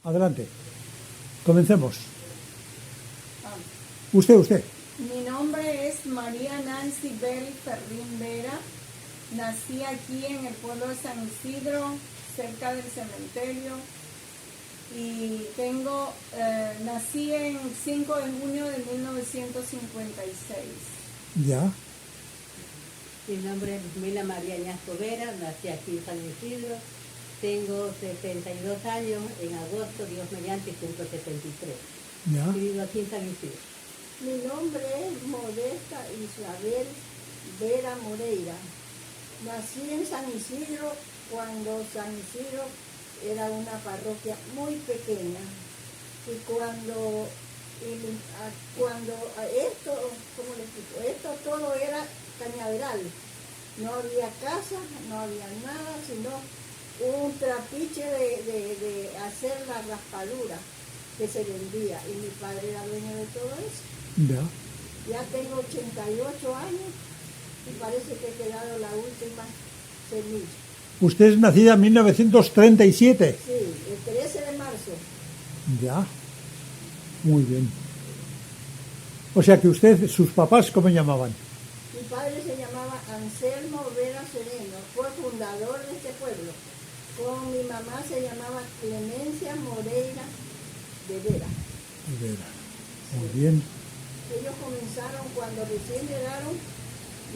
Adelante. Comencemos. Ah. Usted. Mi nombre es María Nancy Bell Ferrín Vera. Nací aquí en el pueblo de San Isidro, cerca del cementerio. Y nací el 5 de junio de 1956. Ya. Mi nombre es Mila María Ñasco Vera, nací aquí en San Isidro. Tengo 72 años, en agosto, Dios mediante, cumplo 73. Ya. Y vivo aquí en San Isidro. Mi nombre es Modesta Isabel Vera Moreira. Nací en San Isidro cuando San Isidro era una parroquia muy pequeña. Y cuando esto, ¿cómo le explico? Esto todo era cañaveral. No había casa, no había nada, sino un trapiche de hacer la raspadura que se vendía. Y mi padre era dueño de todo eso. Ya. Ya tengo 88 años y parece que he quedado la última semilla. Usted es nacida en 1937. Sí, el 13 de marzo. Ya. Muy bien. O sea que usted, sus papás, ¿cómo llamaban? Mi padre se llamaba Anselmo Vera Sereno, fue fundador de este pueblo. Con mi mamá se llamaba Clemencia Moreira de Vera. Vera. Muy bien. Ellos comenzaron cuando recién llegaron,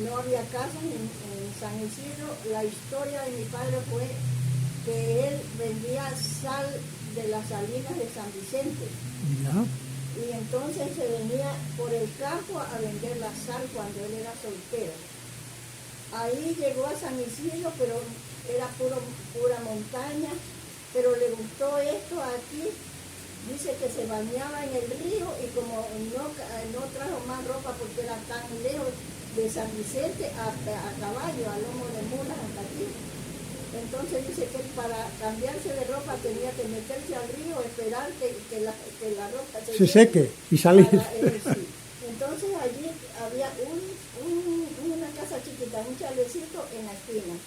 no había casas en San Isidro. La historia de mi padre fue que él vendía sal de las salinas de San Vicente. Ya. Y entonces se venía por el campo a vender la sal cuando él era soltero. Ahí llegó a San Isidro, pero era pura montaña, pero le gustó esto aquí. Dice que se bañaba en el río y como no trajo más ropa porque era tan lejos de San Vicente a caballo, a lomo de mulas hasta aquí. Entonces dice que para cambiarse de ropa tenía que meterse al río, esperar que la ropa Se seque y salir. Sí. Entonces allí había una casa chiquita, un chalecito en la esquina.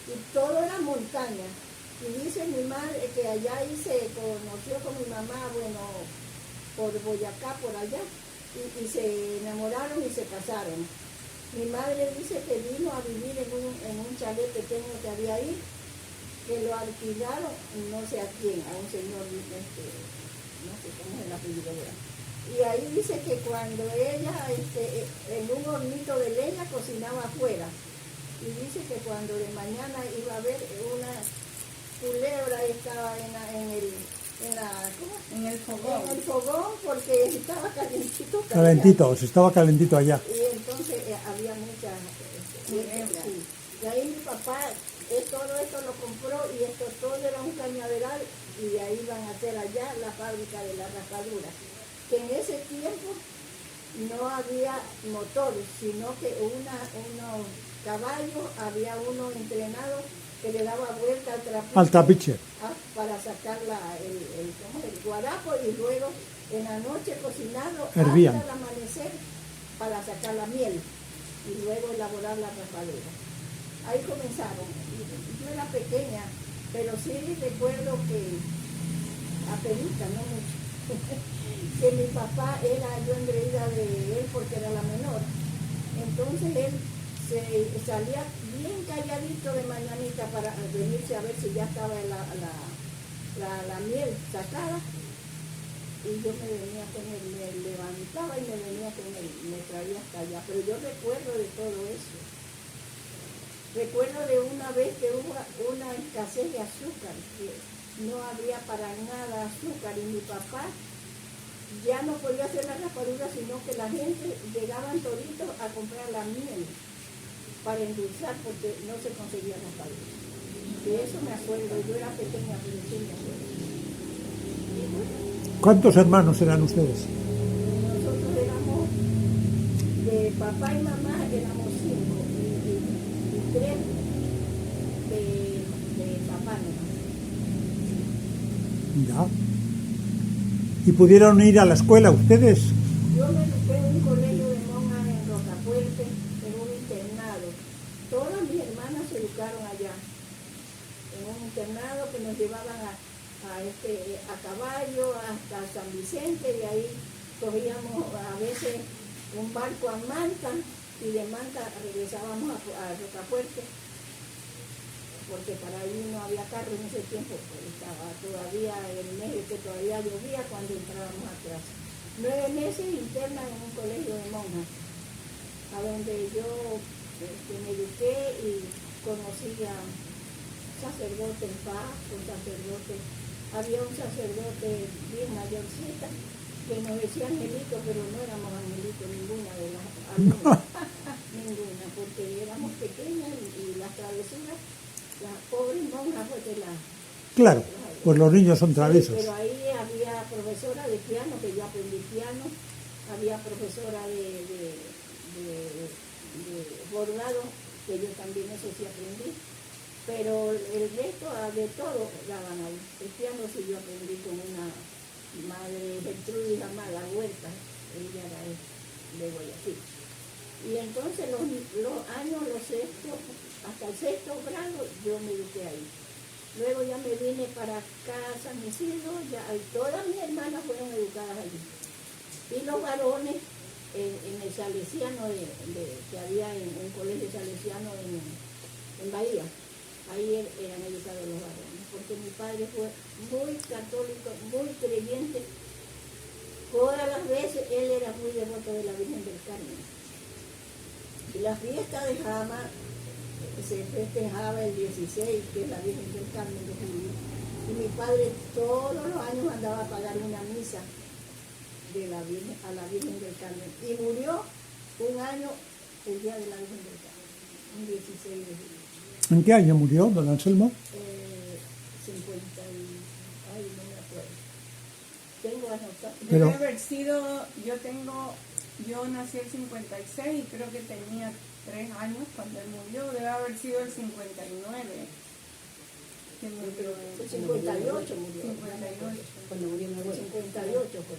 Y todo era montaña. Y dice mi madre que allá se conoció con mi mamá, bueno, por Boyacá, por allá. Y se enamoraron y se casaron. Mi madre dice que vino a vivir en un chalet pequeño que había ahí, que lo alquilaron, no sé a quién, a un señor, no sé cómo es el apellido. Y ahí dice que cuando ella en un hornito de leña cocinaba afuera. Y dice que cuando de mañana iba a ver una culebra estaba en el fogón porque estaba calentito. Estaba calentito allá. Y entonces había muchas culebras. Sí. Y ahí mi papá todo esto lo compró y esto todo era un cañaveral y de ahí iban a hacer allá la fábrica de la raspadura. Que en ese tiempo no había motor, sino que unos caballos, había uno entrenado que le daba vuelta al trapiche para sacar el guarapo y luego en la noche cocinarlo hervían hasta el amanecer para sacar la miel y luego elaborar la raspadura. Ahí comenzaron. Yo era pequeña, pero sí recuerdo que apenita, no mucho, que mi papá yo engreída de él porque era la menor. Entonces él salía bien calladito de mañanita para venirse a ver si ya estaba la miel sacada. Y yo me venía con él, me levantaba y me venía con él, me traía hasta allá. Pero yo recuerdo de todo eso. Recuerdo de una vez que hubo una escasez de azúcar, que no había para nada azúcar y mi papá ya no podía hacer la raspadura, sino que la gente llegaban toditos a comprar la miel para endulzar porque no se conseguía raspadura. De eso me acuerdo, yo era pequeña, pero sí me acuerdo. ¿Cuántos hermanos eran ustedes? Nosotros éramos, de papá y mamá éramos 5 y 3 de papá nomás. Ya. ¿Y pudieron ir a la escuela ustedes? Yo me eduqué en un colegio de monjas en Rocafuerte, en un internado. Todas mis hermanas se educaron allá, en un internado que nos llevaban a caballo hasta San Vicente, y ahí cogíamos a veces un barco a Manta, y de Manta regresábamos a Rocafuerte, porque para ahí no había carro en ese tiempo, pues estaba todavía el mes que todavía llovía cuando entrábamos a clase. 9 meses interna en un colegio de monjas, a donde yo me eduqué y conocí a sacerdote en paz, un sacerdote. Había un sacerdote bien mayorcita que nos decía angelito, pero no éramos angelitos ninguna de las alumnas, ninguna, porque éramos pequeñas y las travesuras, las pobres monjas pues de las... Claro, pues los niños son traviesos. Sí, pero ahí había profesora de piano, que yo aprendí piano, había profesora de bordado, que yo también eso sí aprendí, pero el resto de todo daban ahí. El piano sí yo aprendí con una madre Gertrudis Amada Huerta, ella era de Guayaquil. Y entonces los años, los sextos, hasta el 6º grado, yo me eduqué ahí. Luego ya me vine para acá a San Isidro, ya todas mis hermanas fueron educadas allí. Y los varones en el salesiano que había en un colegio salesiano en Bahía, ahí eran educados los varones, porque mi padre fue muy católico, muy creyente. Todas las veces él era muy devoto de la Virgen del Carmen. Y la fiesta de Jama se festejaba el 16, que es la Virgen del Carmen de Julio. Y mi padre todos los años mandaba a pagar una misa a la Virgen del Carmen. Y murió un año el día de la Virgen del Carmen, un 16 de julio. ¿En qué año murió don Anselmo? 50 y... ay, no me acuerdo. Tengo anotado. Pero- Debe haber sido, yo nací el 56 y creo que tenía 3 años cuando él murió, debe haber sido el 59. Que murió El 58 murió. 58. Cuando murió mi abuelo. 58 fue.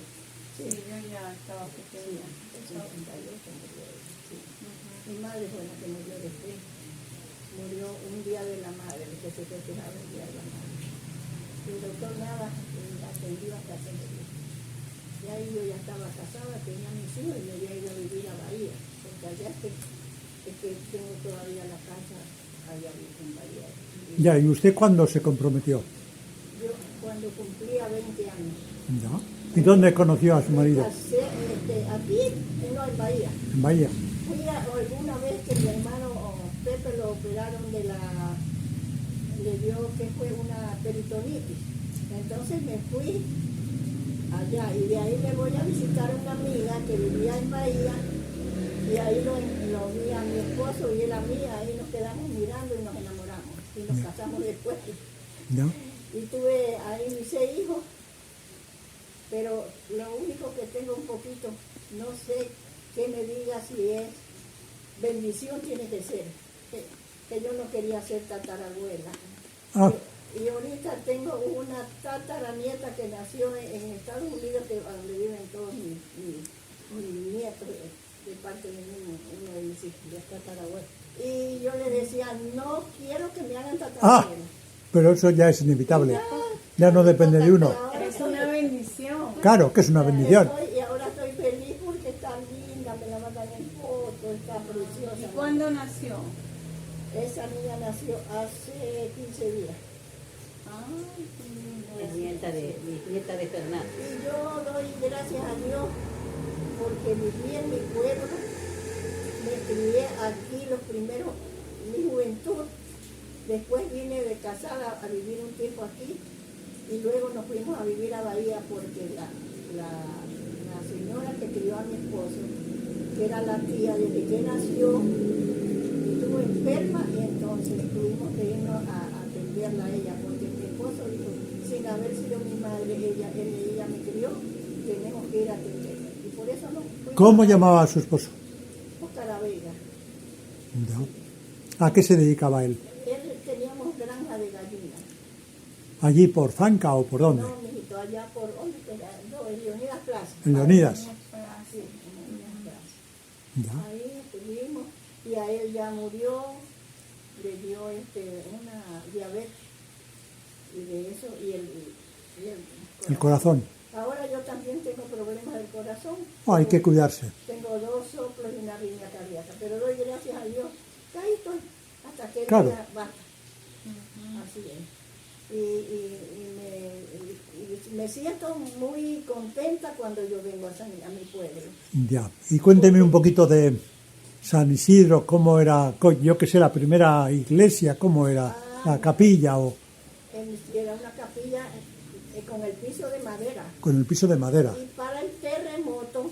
Sí, yo ya estaba Sí, pequeña. el 58 murió. Sí. Mi madre fue la que murió después. Murió un día de la madre, que se festejaba el día de la madre. El doctor Nava atendió hasta que murió. Y ahí yo ya estaba casada, tenía mis hijos y me había ido a vivir a Bahía, porque allá es que tengo todavía la casa allá en Bahía. Ya, ¿y usted cuándo se comprometió? Yo cuando cumplía 20 años. Ya. ¿Y dónde conoció a su marido? Casé, aquí, no, en Bahía. En Bahía. Fui alguna vez que mi hermano Pepe lo operaron le dio que fue una peritonitis. Entonces me fui allá y de ahí me voy a visitar a una amiga que vivía en Bahía y ahí lo vi a mi esposo y él a mí, ahí nos quedamos mirando y nos enamoramos y nos casamos después. ¿Ya? Y tuve ahí mis 6 hijos, pero lo único que tengo un poquito, no sé qué me diga si es bendición, tiene que ser, que yo no quería ser tatarabuela. Ah, Y ahorita tengo una tataranieta que nació en Estados Unidos, donde viven todos mis nietos de parte de uno de mis hijos, de tatarabuela. Y yo le decía, no quiero que me hagan tatarabuela. pero eso ya es inevitable. Ya no depende de uno. Es una bendición. Claro, que es una bendición. Y ahora estoy feliz porque está linda, me la mandan en foto, está preciosa. ¿Y cuándo nació? Esa niña nació hace 15 días. Ay, qué lindo. Es nieta de Fernando. Y yo doy gracias a Dios porque viví en mi pueblo, me crié aquí mi juventud, después vine de casada a vivir un tiempo aquí y luego nos fuimos a vivir a Bahía porque la señora que crió a mi esposo, que era la tía desde que nació, estuvo enferma y entonces tuvimos que irnos a atenderla a ella porque mi esposo dijo, sin haber sido mi madre, ella me crió, tenemos que ir a atenderla. Y por eso no fuimos. ¿Cómo llamaba a su esposo? Oscar Vega. Ya. ¿A qué se dedicaba él? Teníamos granja de gallinas. ¿Allí por Zanca o por dónde? No, mijito, allá por, ¿dónde queda? No, en Leonidas Plaza. En Leonidas. Sí, en Leonidas Plaza. Ya. Ahí estuvimos y a él ya murió, le dio una diabetes y de eso, y y El corazón. Ahora yo también tengo problemas del corazón. Oh, hay que cuidarse. Tengo 2 soplos y una arritmia cardíaca, pero doy gracias a Dios que ahí estoy, hasta que Claro. ya basta. Así es. Y me siento muy contenta cuando yo vengo a mi pueblo. Ya. Y cuénteme un poquito de San Isidro, cómo era, yo que sé, la primera iglesia, cómo era la capilla o Era una capilla con el piso de madera. con el piso de madera. Y para el terremoto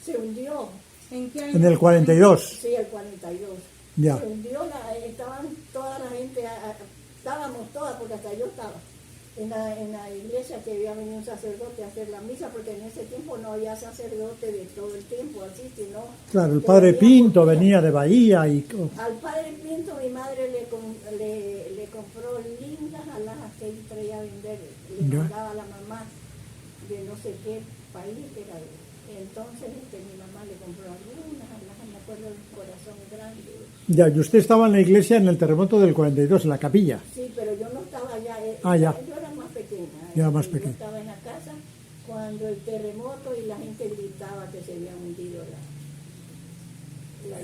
se hundió. ¿En qué año? En el 42. Sí, el 42. Ya. Se hundió, estaban toda la gente, estábamos todas, porque hasta yo estaba en la iglesia, que había venido un sacerdote a hacer la misa, porque en ese tiempo no había sacerdote de todo el tiempo, así, sino... Claro, el que padre venía Pinto por día. venía de Bahía y Al padre Pinto mi madre le compró lindas alhajas que él traía a vender, le Ya. mandaba a la mamá de no sé qué país que era. Entonces mi mamá le compró algunas alhajas, me acuerdo de un corazón grande. ya, y usted estaba en la iglesia en el terremoto del 42, en la capilla. Sí, pero yo no estaba allá, Ya. yo era más pequeña. Ya más Yo pequeña. estaba en la casa cuando el terremoto y la gente gritaba que se había hundido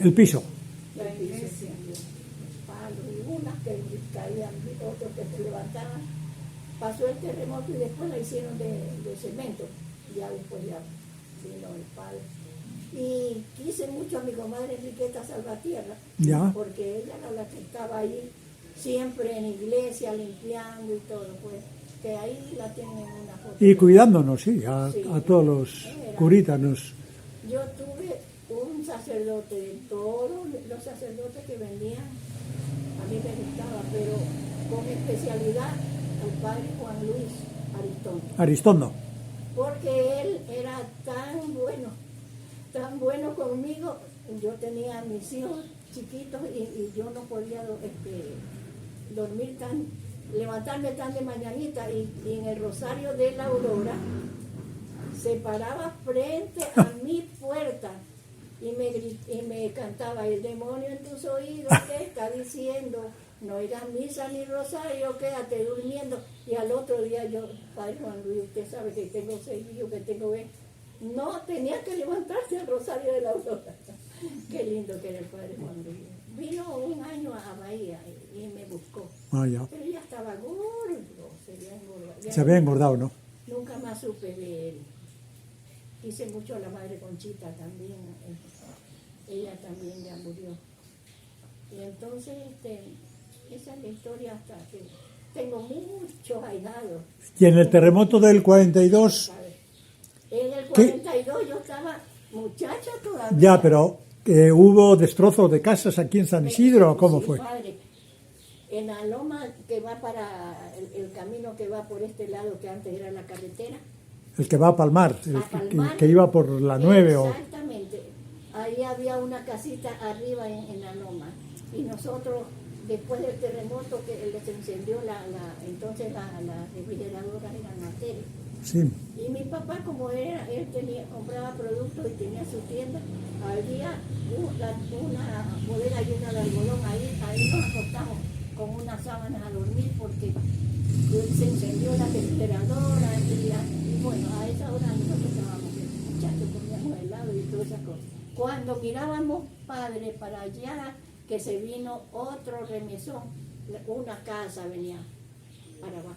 El piso. La iglesia se hundió. Palos y unas que caían, otros que se levantaban. Pasó el terremoto y después la hicieron de cemento. Ya después ya vino el palo. Y quise mucho a mi comadre Enriqueta Salvatierra, Ya. porque ella era la que estaba ahí siempre en iglesia limpiando y todo, pues que ahí la tienen en una foto. Y cuidándonos, sí, a Sí. todos los curitas. Yo tuve un sacerdote, de todos los sacerdotes que venían, a mí me gustaba, pero con especialidad al padre Juan Luis Aristón, Aristondo. porque él era tan bueno conmigo. Yo tenía mis hijos chiquitos y yo no podía dormir levantarme tan de mañanita, y en el Rosario de la Aurora se paraba frente a mi puerta y me cantaba: el demonio en tus oídos te está diciendo, no irás misa ni rosario, quédate durmiendo. Y al otro día yo: padre Juan Luis, usted sabe que tengo 6 hijos, que tengo 20. No, tenía que levantarse al Rosario de la Aurora. Qué lindo que era el padre Juan Luis. Vino un año a Bahía y me buscó. Ya. Pero ya estaba gordo, se había engordado. Ya Se había engordado, ¿no? nunca más supe de él. Quise mucho a la madre Conchita también. Ella también ya murió. Y entonces, esa es la historia hasta que tengo muchos ahijados. Y en el terremoto del 42, ¿Sabes? En el ¿Qué? 42 yo estaba muchacha todavía. ya, pero hubo destrozo de casas aquí en San Isidro, ¿o cómo Sí, fue? padre. En la loma que va para el camino que va por este lado, que antes era la carretera. El que va a Palmar, el A Palmar. que iba por la 9 o... Exactamente. Ahí había una casita arriba en la loma. Y nosotros, después del terremoto, que les encendió entonces las refrigeradoras eran a tele. Sí, Y mi papá, como él compraba productos y tenía su tienda, había una bodega llena de algodón. Ahí nos acostamos con unas sábanas a dormir, porque se encendió la refrigeradora. Y bueno, a esa hora nosotros estábamos muchachos, comíamos helado y todas esas cosas. Cuando mirábamos, padre, para allá, que se vino otro remesón, una casa venía para abajo.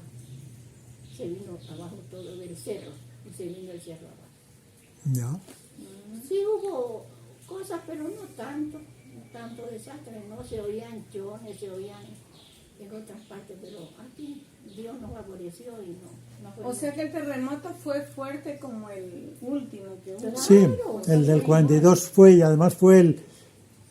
Se vino abajo todo del cerro, y se vino el cerro abajo. ya. Sí hubo cosas, pero no tanto desastre, no se oían chones, se oían en otras partes, pero aquí Dios nos favoreció y no fue O sea que el terremoto fue fuerte como el último que hubo. Sí, el del 42 fue, y además fue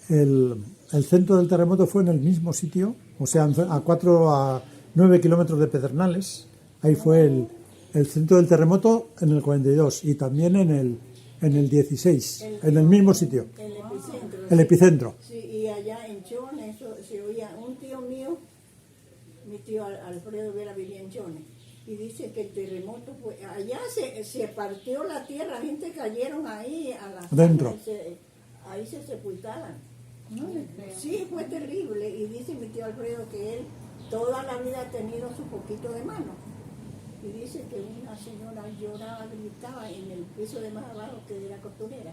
el centro del terremoto fue en el mismo sitio, o sea, a 9 kilómetros de Pedernales. Ahí fue el centro del terremoto en el 42 y también en el 16, en el mismo sitio, el epicentro. el epicentro. Sí, y allá en Chones se oía un tío mío, mi tío Alfredo Vera vivía en Chones, y dice que el terremoto fue, allá se partió la tierra, gente cayeron ahí a la Dentro. ahí se sepultaban. No le creo. Sí, fue terrible, y dice mi tío Alfredo que él toda la vida ha tenido su poquito de mano. y dice que una señora lloraba, gritaba en el piso de más abajo, que de la costurera.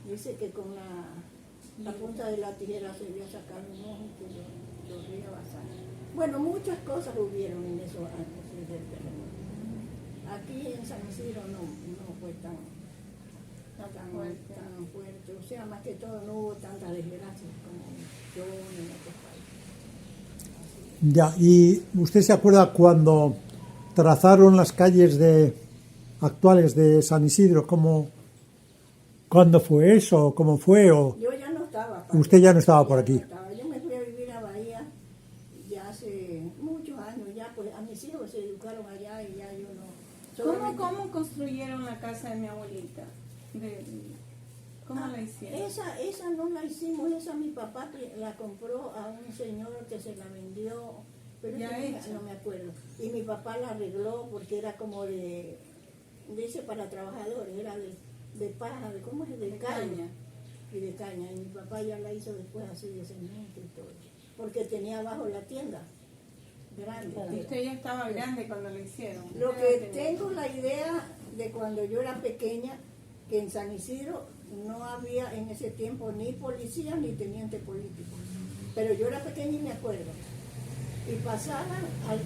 Dice que con la punta de la tijera se había sacado un ojo y que lo veía basar. Bueno, muchas cosas hubieron en esos años desde el terremoto. Aquí en San Isidro no fue tan fuerte. O sea, más que todo no hubo tantas desgracias como yo en otros países. Ya, ¿y usted se acuerda cuando trazaron las calles actuales de San Isidro? ¿Cuándo fue eso? ¿Cómo fue? ¿O Yo ya no estaba. usted ya no estaba por aquí? No estaba. Yo me fui a vivir a Bahía ya hace muchos años. Ya pues a mis hijos se educaron allá y ya yo no. ¿Cómo construyeron la casa de mi abuelita? ¿Cómo la hicieron? Esa no la hicimos, esa mi papá la compró a un señor que se la vendió, pero ya no me acuerdo. Y mi papá la arregló porque era como dice para trabajadores, era de paja, ¿cómo es? De caña. Y de caña. Y mi papá ya la hizo después así de cemento y todo. Porque tenía abajo la tienda. Grande. Y usted ya estaba grande cuando lo hicieron. Lo que tengo la idea de cuando yo era pequeña, que en San Isidro no había en ese tiempo ni policía ni teniente político. Pero yo era pequeña y me acuerdo. Y pasaban al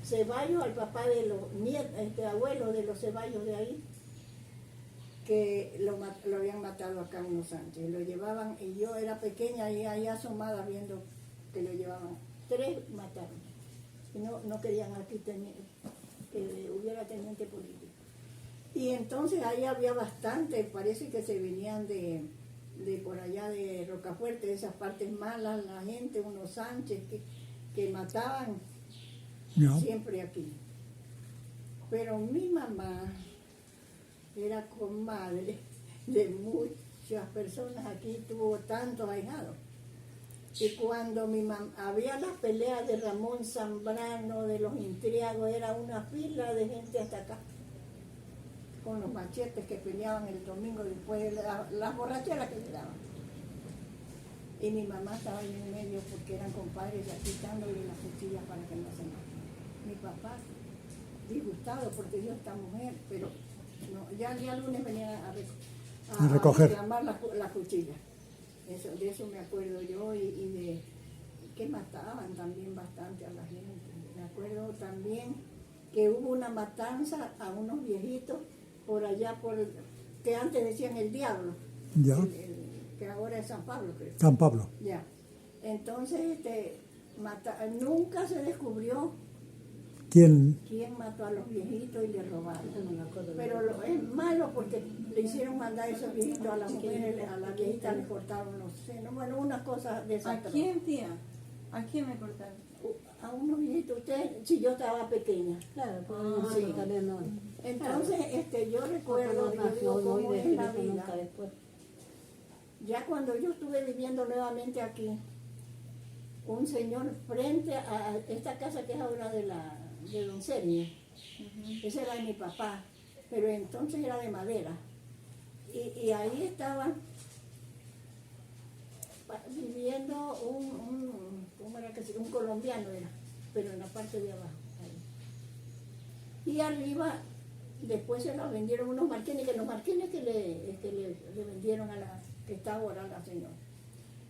Ceballos, al papá de los nietos, abuelo de los Ceballos de ahí, que lo habían matado acá unos Sánchez. Lo llevaban, y yo era pequeña y ahí asomada viendo que lo llevaban. 3 mataron. Y no querían aquí que hubiera teniente político. Y entonces ahí había bastante, parece que se venían de por allá de Rocafuerte, de esas partes malas, la gente, unos Sánchez que mataban siempre aquí. Pero mi mamá era comadre de muchas personas aquí, tuvo tantos ahijados. Y cuando mi mamá, había las peleas de Ramón Zambrano, de los Intriagos, era una fila de gente hasta acá, con los machetes que peleaban el domingo después de las borracheras que le daban. Y mi mamá estaba ahí en medio porque eran compadres ya quitándole las cuchillas para que no se maten. Mi papá, disgustado porque dio esta mujer, pero no, ya el día lunes venía a recoger, reclamar las cuchillas. De eso me acuerdo yo, y de que mataban también bastante a la gente. Me acuerdo también que hubo una matanza a unos viejitos por allá, que antes decían el Diablo, que ahora es San Pablo, creo. San Pablo. Ya. Entonces nunca se descubrió quién mató a los viejitos y le robaron. Pero es malo porque le hicieron mandar a esos viejitos a las mujeres, a las viejitas les cortaron los senos. Bueno, una cosa de esa. ¿A quién, tía? ¿A quién me cortaron? A unos viejitos. Usted, si yo estaba pequeña. Claro, sí. Entonces, yo recuerdo, yo digo, cómo es la vida. Ya cuando yo estuve viviendo nuevamente aquí, un señor frente a esta casa que es ahora de Don Sergio, ese era de mi papá, pero entonces era de madera, y ahí estaba viviendo ¿cómo era que se llama? Un colombiano era, pero en la parte de abajo, ahí. Y arriba después se los vendieron unos marquines, que le vendieron a la que está ahora la señora.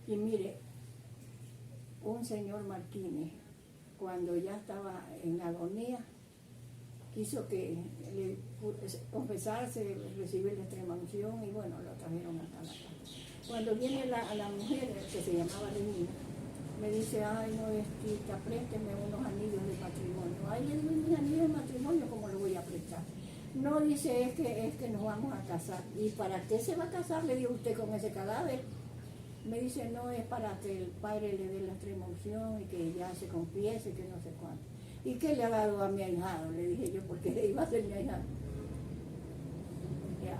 Y mire, un señor Martínez, cuando ya estaba en agonía, quiso que confesarse, recibir la extrema unción, y bueno, lo trajeron hasta la casa. Cuando viene la mujer, que se llamaba Renina, me dice, ay, no, Estita, présteme unos anillos de matrimonio. Ay, le digo, mis anillos de matrimonio, ¿cómo lo voy a prestar? No, dice, es que nos vamos a casar. ¿Y para qué se va a casar, le digo, usted, con ese cadáver? Me dice, no, es para que el padre le dé la extrema unción y que ya se confiese, que no sé cuánto. ¿Y qué le ha dado a mi ahijado? Le dije yo, porque iba a ser mi ahijado.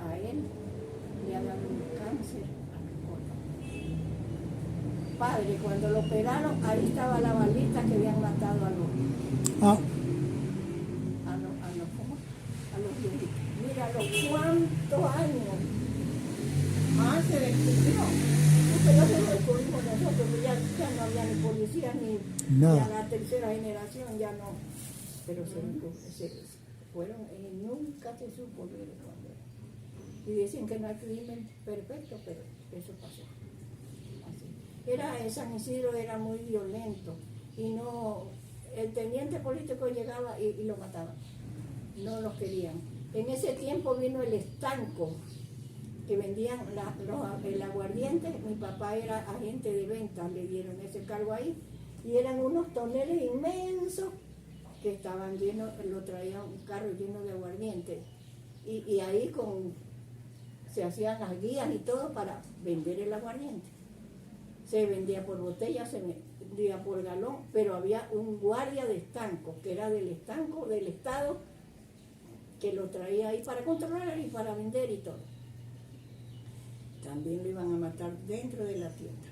A él le ha dado un cáncer a la cola. Padre, cuando lo operaron, ahí estaba la balita que habían matado a los viejitos. Mira, cuántos años. Se descubrió. Pero se lo descubrimos nosotros, ya no había ni policía, ni a la tercera generación ya no. pero se fueron y nunca se supo de cuándo era. Y dicen que no hay crimen perfecto, pero eso pasó. Así. En San Isidro era muy violento y no, el teniente político llegaba y lo mataban, no los querían. En ese tiempo vino el estanco, que vendían el aguardiente. Mi papá era agente de ventas, le dieron ese cargo ahí, y eran unos toneles inmensos que estaban llenos, lo traía un carro lleno de aguardiente, y ahí se hacían las guías y todo para vender el aguardiente. Se vendía por botella, se vendía por galón, pero había un guardia de estanco, que era del estanco del Estado, que lo traía ahí para controlar y para vender y todo. También lo iban a matar dentro de la tienda.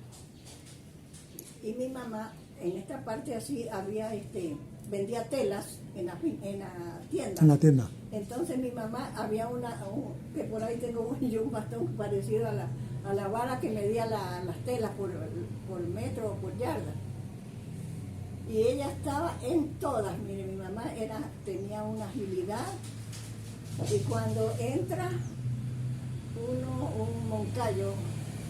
Y mi mamá, en esta parte así, vendía telas en la tienda. En la tienda. Entonces mi mamá, había que por ahí tengo yo un bastón parecido a la vara que medía las telas por metro o por yarda. Y ella estaba en todas. Mire, mi mamá tenía una agilidad, y cuando entra un moncayo,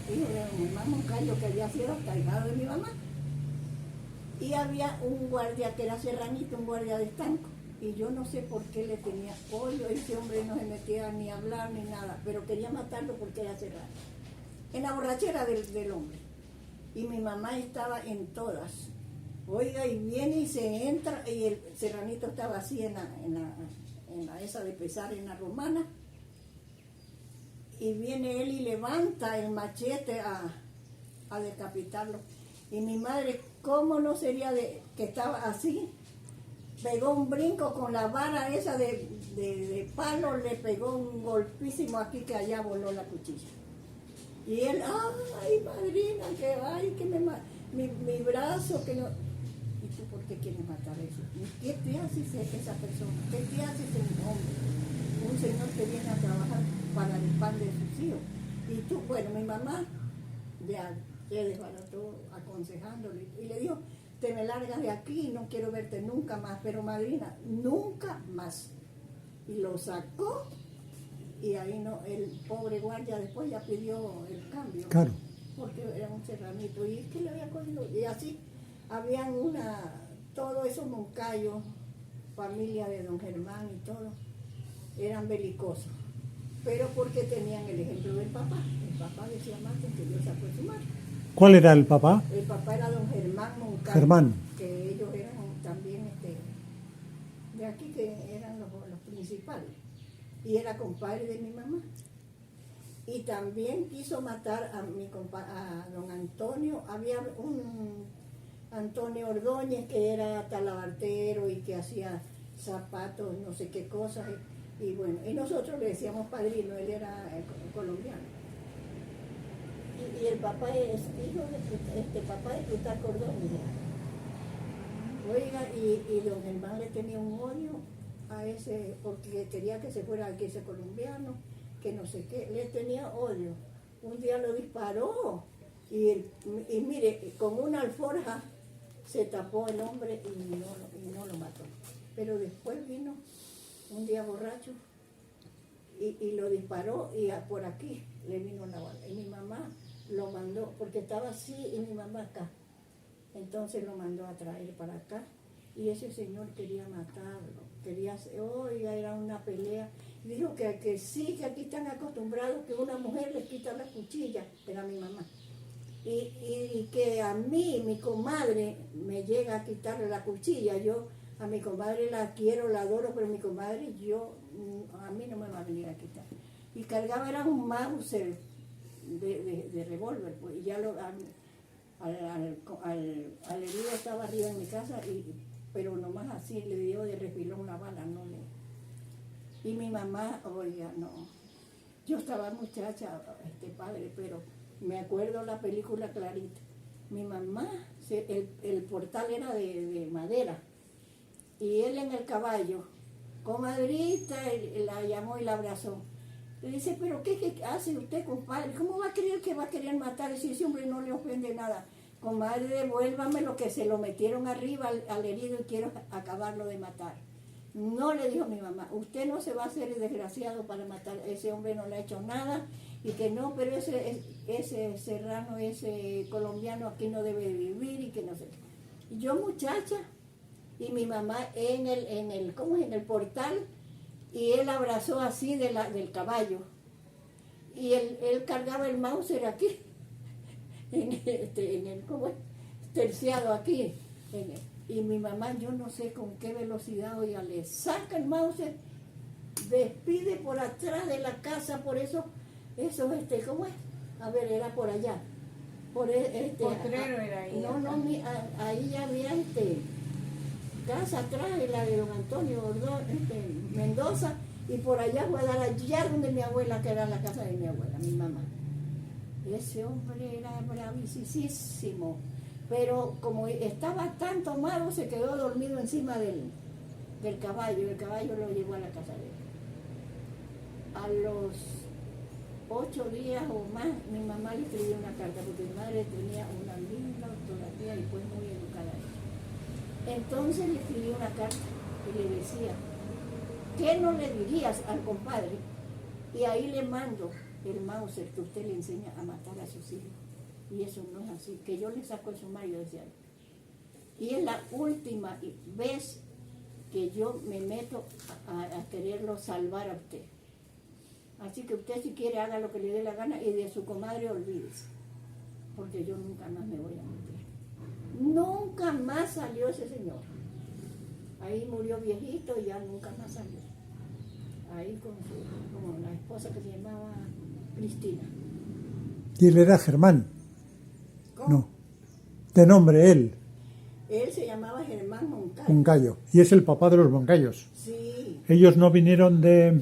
hijo de mi mamá, moncayo que había sido hasta hijado de mi mamá, y había un guardia que era serranito, un guardia de estanco, y yo no sé por qué le tenía odio. Ese hombre no se metía ni a hablar ni nada, pero quería matarlo porque era serrano, en la borrachera del hombre. Y mi mamá estaba en todas. Oiga, y viene y se entra, y el serranito estaba así en la esa de pesar, en la romana, y viene él y levanta el machete a decapitarlo. Y mi madre, ¿cómo no sería que estaba así? Pegó un brinco con la vara esa de palo, le pegó un golpísimo aquí, que allá voló la cuchilla. Y él, ay, madrina, que mi brazo, que no. ¿Y tú por qué quieres matar eso? ¿Qué te hace esa persona? ¿Qué te hace ese hombre? Un señor que viene a trabajar para el pan de sus hijos. Y tú, bueno, mi mamá ya se desbarató aconsejándole y le dijo, te me largas de aquí, no quiero verte nunca más, pero madrina, nunca más. Y lo sacó, y ahí no, el pobre guardia después ya pidió el cambio. Claro. Porque era un serranito, y es que le había cogido, y así habían todos esos moncayos, familia de don Germán y todo, eran belicosos, pero porque tenían el ejemplo del papá. El papá decía más que Dios sacó de su madre. ¿Cuál era el papá? El papá era don Germán Moncayo. Germán. Que ellos eran también de aquí, que eran los principales. Y era compadre de mi mamá. Y también quiso matar a don Antonio. Había un Antonio Ordóñez que era talabartero y que hacía zapatos, no sé qué cosas. Y bueno, y nosotros le decíamos padrino, él era colombiano. Y el papá es hijo de papá de Plutarco Ordóñez. Oiga, y don Germán le tenía un odio a ese, porque quería que se fuera aquí ese colombiano, que no sé qué, le tenía odio. Un día lo disparó, y mire, con una alforja se tapó el hombre y no lo mató. Pero después vino un día borracho y lo disparó, y por aquí le vino la bala. Y mi mamá lo mandó, porque estaba así y mi mamá acá. Entonces lo mandó a traer para acá, y ese señor quería matarlo. Oiga, era una pelea. Dijo que sí, que aquí están acostumbrados que una mujer les quita la cuchilla, era mi mamá. Y que a mí, mi comadre, me llega a quitarle la cuchilla. Yo a mi comadre la quiero, la adoro, pero mi comadre, a mí no me va a venir a quitar. Y cargaba, era un Mauser de revólver, pues, y ya al herido estaba arriba en mi casa, pero nomás así le dio de refilón una bala, no le. Y mi mamá, oiga, no. Yo estaba muchacha, padre, pero me acuerdo la película clarita. Mi mamá, el portal era de madera, y él en el caballo, comadrita, la llamó y la abrazó. Le dice, pero ¿qué hace usted, compadre? ¿Cómo va a creer que va a querer matar si ese hombre no le ofende nada? Comadre, devuélvame lo que se lo metieron arriba al herido y quiero acabarlo de matar. No, le dijo mi mamá, usted no se va a hacer desgraciado para matar, ese hombre no le ha hecho nada, y que no, pero ese serrano, ese colombiano aquí no debe de vivir, y que no sé. Y yo muchacha, y mi mamá ¿cómo es? En el portal, y él abrazó así del caballo, y él cargaba el Mauser aquí, ¿cómo es? Terciado aquí, y mi mamá, yo no sé con qué velocidad, oiga, le saca el Mauser, despide por atrás de la casa, por eso, ¿cómo es? A ver, era por allá. Potrero era ahí. No, ahí ya había casa atrás, la de don Antonio Mendoza, y por allá fue a dar allá donde mi abuela, que era la casa de mi abuela, mi mamá. Ese hombre era bravísimo, pero como estaba tan tomado, se quedó dormido encima del caballo, el caballo lo llevó a la casa de él. A los 8 días o más, mi mamá le escribió una carta, porque mi madre tenía una linda ortografía y fue muy educada. Entonces le escribió una carta y le decía, ¿qué no le dirías al compadre? Y ahí le mando el Mauser que usted le enseña a matar a sus hijos. Y eso no es así, que yo le saco el sumario, decía él. Y es la última vez que yo me meto a quererlo salvar a usted. Así que usted, si quiere, haga lo que le dé la gana, y de su comadre olvídese, porque yo nunca más me voy a meter. Nunca más salió ese señor. Ahí murió viejito y ya nunca más salió. Ahí con la esposa que se llamaba Cristina. Y él era Germán. ¿Cómo? No. De nombre él. Él se llamaba Germán Moncayo. Moncayo. Y es el papá de los Moncayos. Sí. Ellos no vinieron de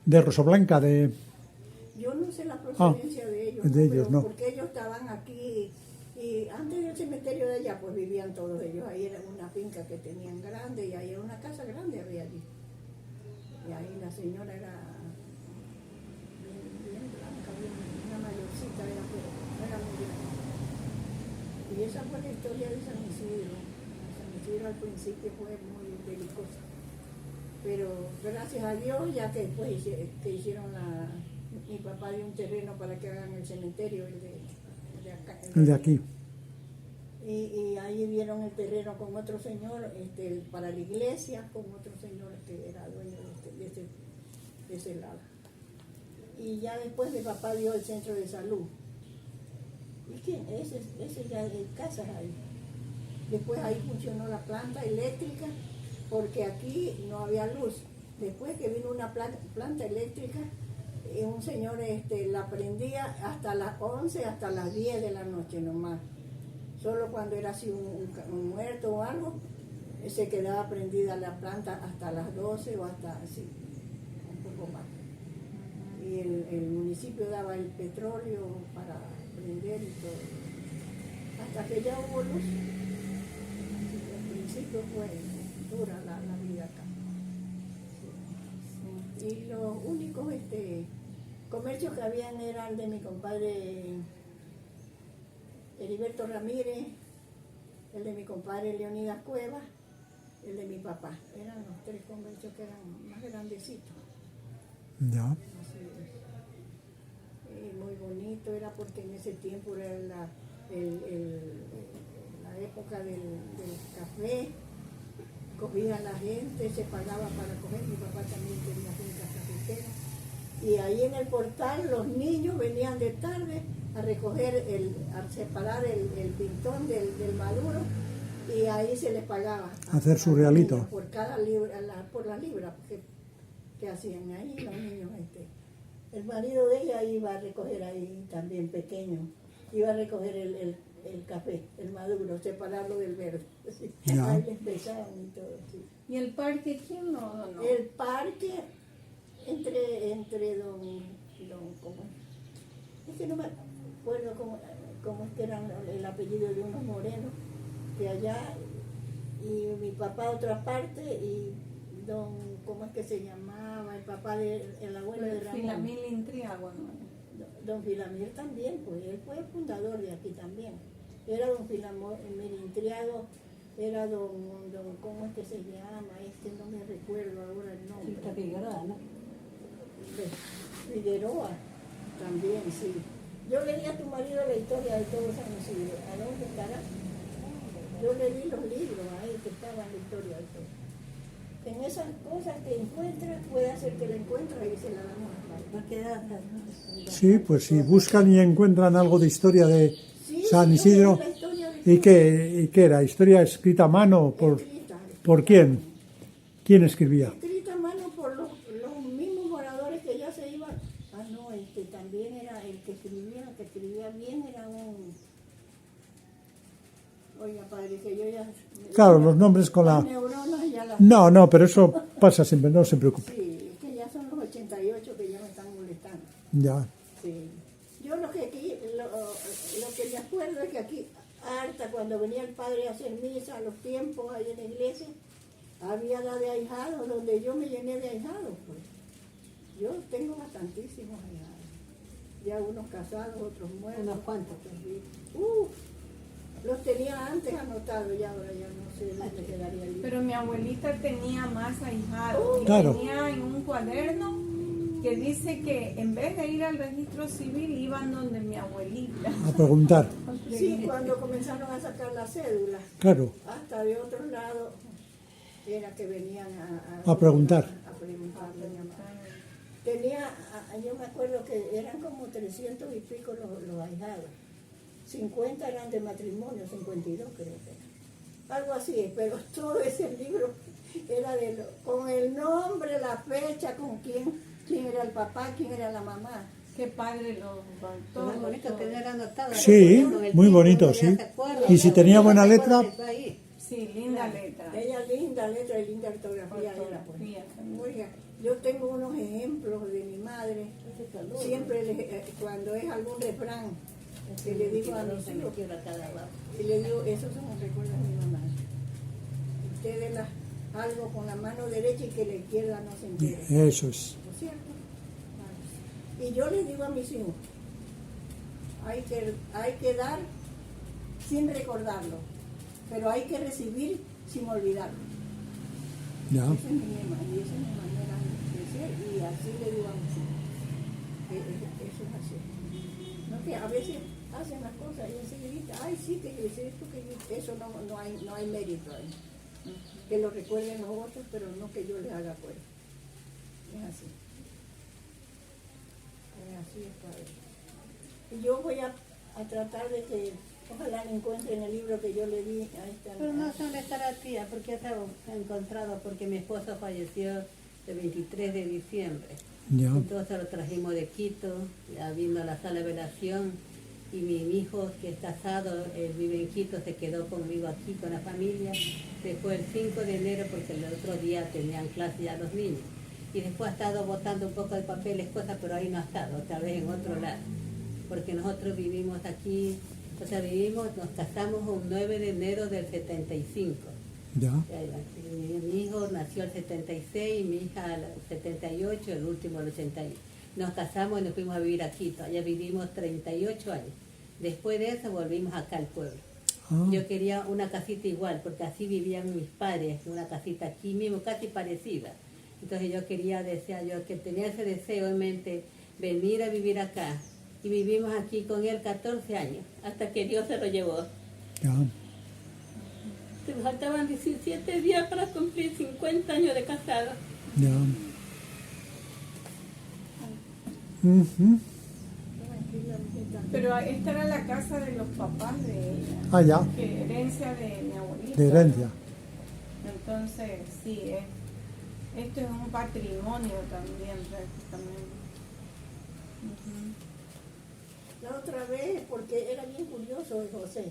Rosoblanca, Yo no sé la procedencia de ellos. De ellos, no. Porque ellos estaban aquí, y antes del cementerio de allá, pues vivían todos ellos. Ahí era una finca que tenían grande, y ahí era una casa grande había allí. Y ahí la señora era bien blanca, una mayorcita, era muy grande. Y esa fue la historia de San Isidro. San Isidro al principio fue muy belicosa. Pero gracias a Dios, ya que después que hicieron mi papá dio un terreno para que hagan el cementerio, el de acá. el de aquí. Y ahí vieron el terreno con otro señor, para la iglesia, con otro señor que era dueño de ese lado. Y ya después mi papá dio el centro de salud. ¿Y qué? Ese ya hay casas ahí. Después ahí funcionó la planta eléctrica, porque aquí no había luz. Después que vino una planta eléctrica, un señor la prendía hasta las 11, hasta las 10 de la noche nomás. Solo cuando era así un muerto o algo, se quedaba prendida la planta hasta las 12 o hasta así, un poco más. Y el municipio daba el petróleo para prender y todo. Hasta que ya hubo luz. Así que al principio fue dura la vida acá. Sí. Y los únicos comercios que habían eran de mi compadre Heriberto Ramírez, el de mi compadre Leonidas Cuevas, el de mi papá. Eran los 3 comercios que eran más grandecitos. Ya. Así es. Muy bonito, era porque en ese tiempo era la época del café. Cogía a la gente, se pagaba para coger. Mi papá también tenía fincas cafeteras. Y ahí en el portal los niños venían de tarde a recoger, a separar el pintón del maduro, y ahí se les pagaba. Hacer su realito. Por cada libra, por la libra que hacían ahí los niños. El marido de ella iba a recoger ahí también pequeño, iba a recoger el café, el maduro, separarlo del verde. ¿Sí? Ahí les pesaban y todo. ¿Sí? ¿Y el parque quién lo donó? El parque entre don ¿cómo? Es que no me acuerdo cómo es que era el apellido de unos morenos de allá, y mi papá otra parte, y ¿cómo es que se llamaba? El papá el abuelo de Ramón. Filamil Intriago, ¿no? Don Filamir también, pues él fue fundador de aquí también. Era don Filamir Intriago, era don, ¿cómo es que se llama? No me recuerdo ahora el nombre. Está Figueroa, ¿no? Figueroa, también, sí. Yo le di a tu marido la historia de todo San Isidro. ¿A dónde estará? Yo le di los libros ahí que estaban la historia de todo. En esas cosas que encuentra, puede hacer que la encuentre y se la damos a María. No queda Sí, pues si buscan y encuentran algo de historia de Sí, San sí, yo Isidro, leí la historia de ¿y qué era? ¿Historia escrita a mano? ¿Por quién? ¿Quién escribía? Escrita a mano por los mismos moradores que ya se iban. No, también era el que escribía bien, era un... Oiga, padre, que yo ya... Claro, los nombres con las la... neuronas ya las... No, pero eso pasa siempre, no se preocupe. Sí, es que ya son los 88 que ya me están molestando. Ya. Sí. Yo lo que me acuerdo es que aquí, harta, cuando venía el padre a hacer misa a los tiempos ahí en la iglesia, había la de ahijados, donde yo me llené de ahijados, pues. Yo tengo bastantísimos ahijados. Ya unos casados, otros muertos. unos cuantos. Los tenía antes anotados y ahora ya no sé dónde quedaría el libro. Pero mi abuelita tenía más ahijados. Y Claro. tenía en un cuaderno que dice que en vez de ir al registro civil iban donde mi abuelita. A preguntar. Sí, cuando comenzaron a sacar la cédula, Claro. hasta de otro lado, era que venían A preguntar. A preguntarle a mi mamá. Yo me acuerdo que eran como 300 y pico los ahijados. 50 eran de matrimonio, 52 creo que era. Algo así, pero todo ese libro era con el nombre, la fecha, con quién era el papá, quién era la mamá. Qué padre Todo muy bonito tener anotado. Sí, Con el muy tiempo bonito, uno ya sí. se acuerda. Y si tenía buena Uno se letra, acuerda que está ahí. Sí, linda letra. Ella linda letra y linda ortografía era, pues. Ortografía también. Oiga, yo tengo unos ejemplos de mi madre, siempre cuando es algún refrán, que le digo a mis hijos, y le digo, esos son los recuerdos de mi mamá. Ustedes algo con la mano derecha y que la izquierda no se entere. eso es. ¿No es cierto? Y yo les digo a mis hijos, hay que dar sin recordarlo, pero hay que recibir sin olvidarlo. Ya. Esa es mi lema, y esa es mi manera de ser, y así le digo a mis hijos. Eso es así. No que a veces hacen las cosas y enseguida, ay sí, que yo hice esto, que eso no hay mérito ahí. Que lo recuerden los otros, pero no que yo les haga acuerdo. Es así. Así es, padre. Y yo voy a tratar de que ojalá le encuentren el libro que yo le di a esta. Pero no sé dónde estará tía, porque ya se ha encontrado, porque mi esposo falleció el 23 de diciembre. Ya. Entonces lo trajimos de Quito, ya vino a la sala de velación, y mi hijo que es casado, él vive en Quito, se quedó conmigo aquí con la familia. Se fue el 5 de enero porque el otro día tenían clase ya los niños. Y después ha estado botando un poco de papeles, cosas, pero ahí no ha estado, otra vez en otro lado. Porque nosotros vivimos aquí, nos casamos un 9 de enero del 75. Ya. Mi hijo nació el 76, mi hija el 78, el último el 81. Nos casamos y nos fuimos a vivir a Quito. Allá vivimos 38 años. Después de eso volvimos acá al pueblo. Ah, Yo quería una casita igual, porque así vivían mis padres, una casita aquí mismo, casi parecida. Entonces yo decía yo, que tenía ese deseo en mente, venir a vivir acá. Y vivimos aquí con él 14 años, hasta que Dios se lo llevó. ya. Se me faltaban 17 días para cumplir 50 años de casado. Ya. Ujú. Pero esta era la casa de los papás de ella, Ah, ya. que herencia de mi abuelita. De herencia. Entonces, sí, esto es un patrimonio también, prácticamente. La otra vez, porque era bien curioso de José,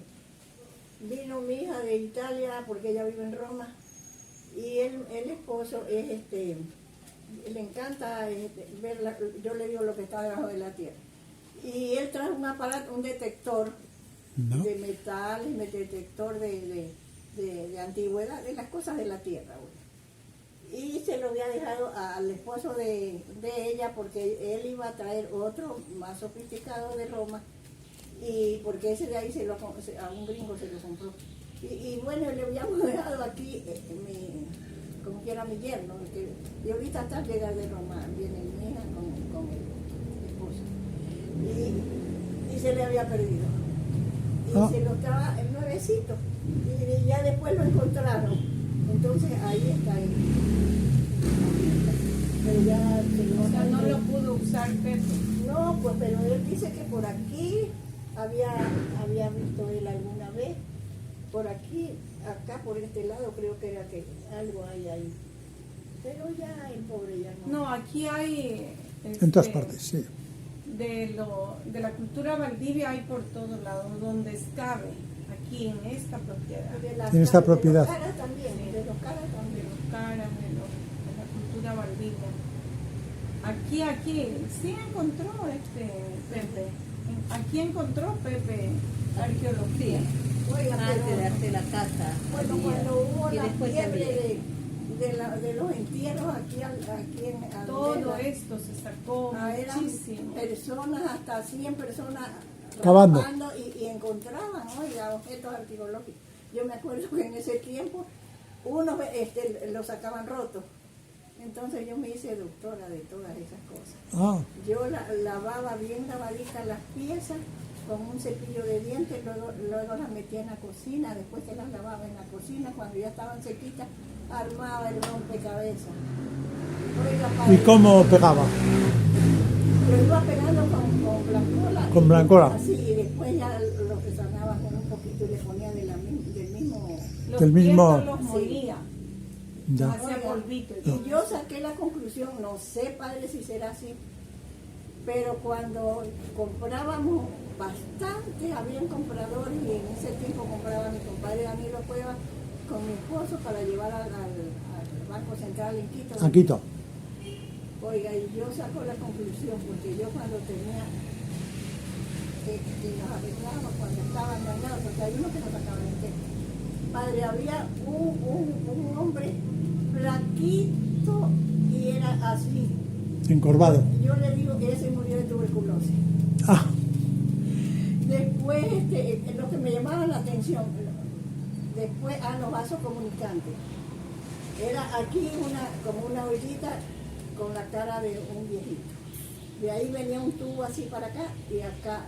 vino mi hija de Italia, porque ella vive en Roma, y el esposo es le encanta ver, yo le digo lo que está debajo de la tierra. Y él trae un aparato, un detector No. de metales, un detector de antigüedad, de las cosas de la tierra. Bueno. Y se lo había dejado al esposo de ella porque él iba a traer otro más sofisticado de Roma, y porque ese de ahí a un gringo se lo compró. Y bueno, le habíamos dejado aquí, como que era mi yerno, que yo ahorita hasta llega de Roma, viene mi hija con el esposo. Y se le había perdido. Y se lo estaba el nuevecito. Y ya después lo encontraron. Entonces ahí está él. Pero ya O sea, no lo pudo usar Pepe. no, pues pero él dice que por aquí había visto él alguna vez. Por aquí, acá por este lado creo que era que algo hay ahí. Pero ya el pobre ya no. No, aquí hay... En todas partes, sí. De la cultura Valdivia hay por todos lados, donde escabe, aquí en esta propiedad. En esta propiedad. De los caras también, de los caras De también. los caras, de la cultura Valdivia. Aquí, sí encontró Pepe. Aquí encontró Pepe arqueología. Oiga, Antes de pero, hacer la casa. bueno, había, cuando hubo y la después fiebre también. de los entierros aquí en Todo Almeda, esto se sacó eran muchísimo. personas, hasta 100 personas Cavando. raspando y encontraban, oiga, objetos arqueológicos. Yo me acuerdo que en ese tiempo unos lo sacaban rotos. Entonces yo me hice doctora de todas esas cosas. Ah, Yo lavaba bien lavaditas las piezas con un cepillo de dientes, luego las metía en la cocina, después que las lavaba en la cocina, cuando ya estaban sequitas, armaba el rompecabezas. Oiga, ¿y padre, cómo pegaba? lo iba pegando con blancola. Con blancola. Así, y después ya lo resanaba con un poquito y le ponía del mismo... Los del mismo- tiestos los molía, Ya. hacía polvito. Y yo saqué la conclusión, no sé, padre, si será así, pero cuando comprábamos bastante, habían compradores y en ese tiempo compraba mi compadre Danilo Cueva con mi esposo para llevar al Banco Central en Quito. A Quito. Oiga, y yo saco la conclusión, porque yo cuando tenía que los arreglaba, cuando estaban dañados, porque hay unos que nos sacaban entero. Padre, había un hombre flaquito y era así. Encorvado. Yo le digo que ese murió de tuberculosis. Ah, Después, lo que me llamaba la atención, después, los vasos comunicantes. Era aquí como una ollita con la cara de un viejito. De ahí venía un tubo así para acá y acá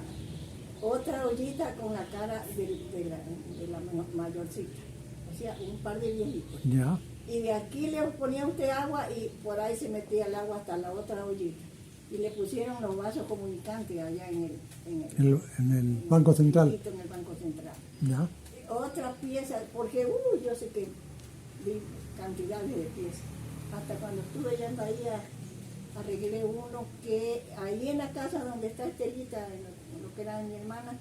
otra ollita con la cara de la mayorcita. O sea, un par de viejitos. ya. Y de aquí le ponía usted agua y por ahí se metía el agua hasta la otra ollita. Y le pusieron los vasos comunicantes allá en En el Banco Central. en el Banco Central. Ya. Otra pieza, porque yo sé que vi cantidades de piezas. Hasta cuando estuve allá en Bahía, arreglé uno que ahí en la casa donde está Estelita, en lo que era mi hermana,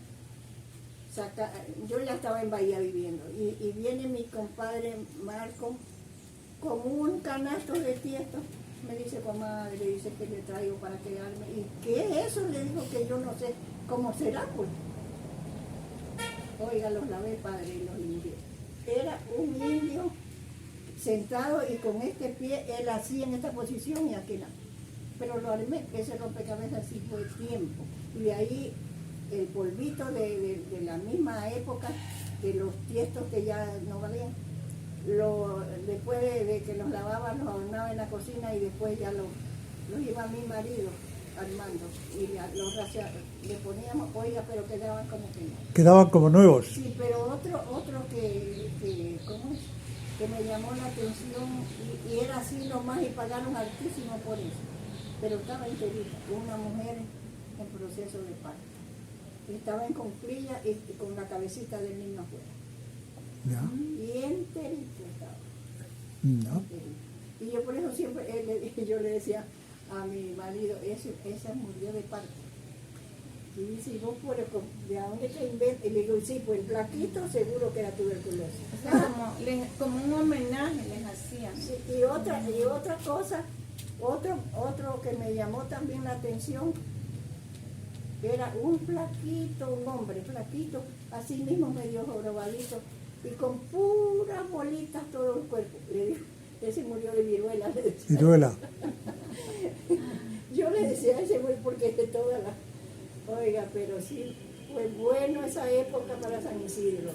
yo ya estaba en Bahía viviendo. Y viene mi compadre Marco con un canasto de tiesto. Me dice, comadre, dice que le traigo para que arme. ¿Y qué es eso? Le digo que yo no sé cómo será, pues. Oiga, los lavé, padre, y los limpié. Era un indio sentado y con este pie, él así en esta posición y aquí no. Pero lo armé, ese rompecabezas así fue tiempo. Y de ahí el polvito de la misma época, de los tiestos que ya no valían, después de que los lavaba, los adornaba en la cocina y después ya los iba mi marido armando y le poníamos, oiga, pero quedaban como que no. Quedaban como nuevos. Sí, pero otro que ¿cómo es? Que me llamó la atención y era así nomás y pagaron altísimo por eso, pero estaba enterita, una mujer en proceso de parto. Estaba en cuclillas y con la cabecita del niño afuera. Ya. Y enterito estaba. Ya. Y yo por eso siempre yo le decía a mi marido, esa murió de parto. Y dice, ¿y vos de dónde te inventas? Y le digo, sí, pues el flaquito seguro que era tuberculosis. O sea, como un homenaje les hacían. Sí, y otra cosa, otro que me llamó también la atención, era un flaquito, un hombre flaquito, así mismo medio jorobadito, y con puras bolitas todo el cuerpo. Le digo, ese murió de viruela. Le decía. Viruela. Yo le decía, ese murió porque es de toda la... Oiga, pero sí, Fue bueno esa época para San Isidro.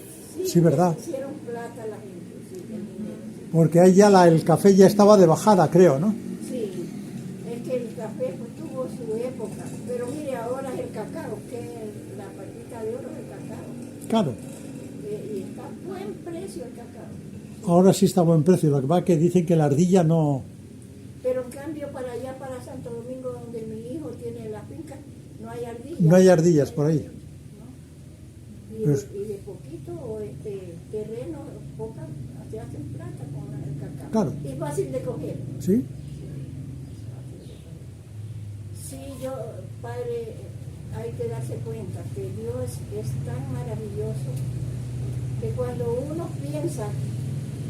Sí, ¿verdad? Hicieron plata la gente, sí, el dinero. Sí. Porque ahí ya el café ya estaba de bajada, creo, ¿no? Sí, es que el café pues, tuvo su época, pero mire, ahora es el cacao, que es la patita de oro del cacao. Claro. Y está a buen precio el cacao. Ahora sí está a buen precio. Lo que pasa es que dicen que la ardilla no... Pero en cambio para allá, para Santo Domingo, donde mi hijo tiene la finca, no hay ardillas. No hay ardillas por ahí. Y, Pues- y de poquito terreno, poca, se hacen plata con el cacao. Claro. Y fácil de coger. ¿Sí? Sí, yo, padre, hay que darse cuenta que Dios es tan maravilloso que cuando uno piensa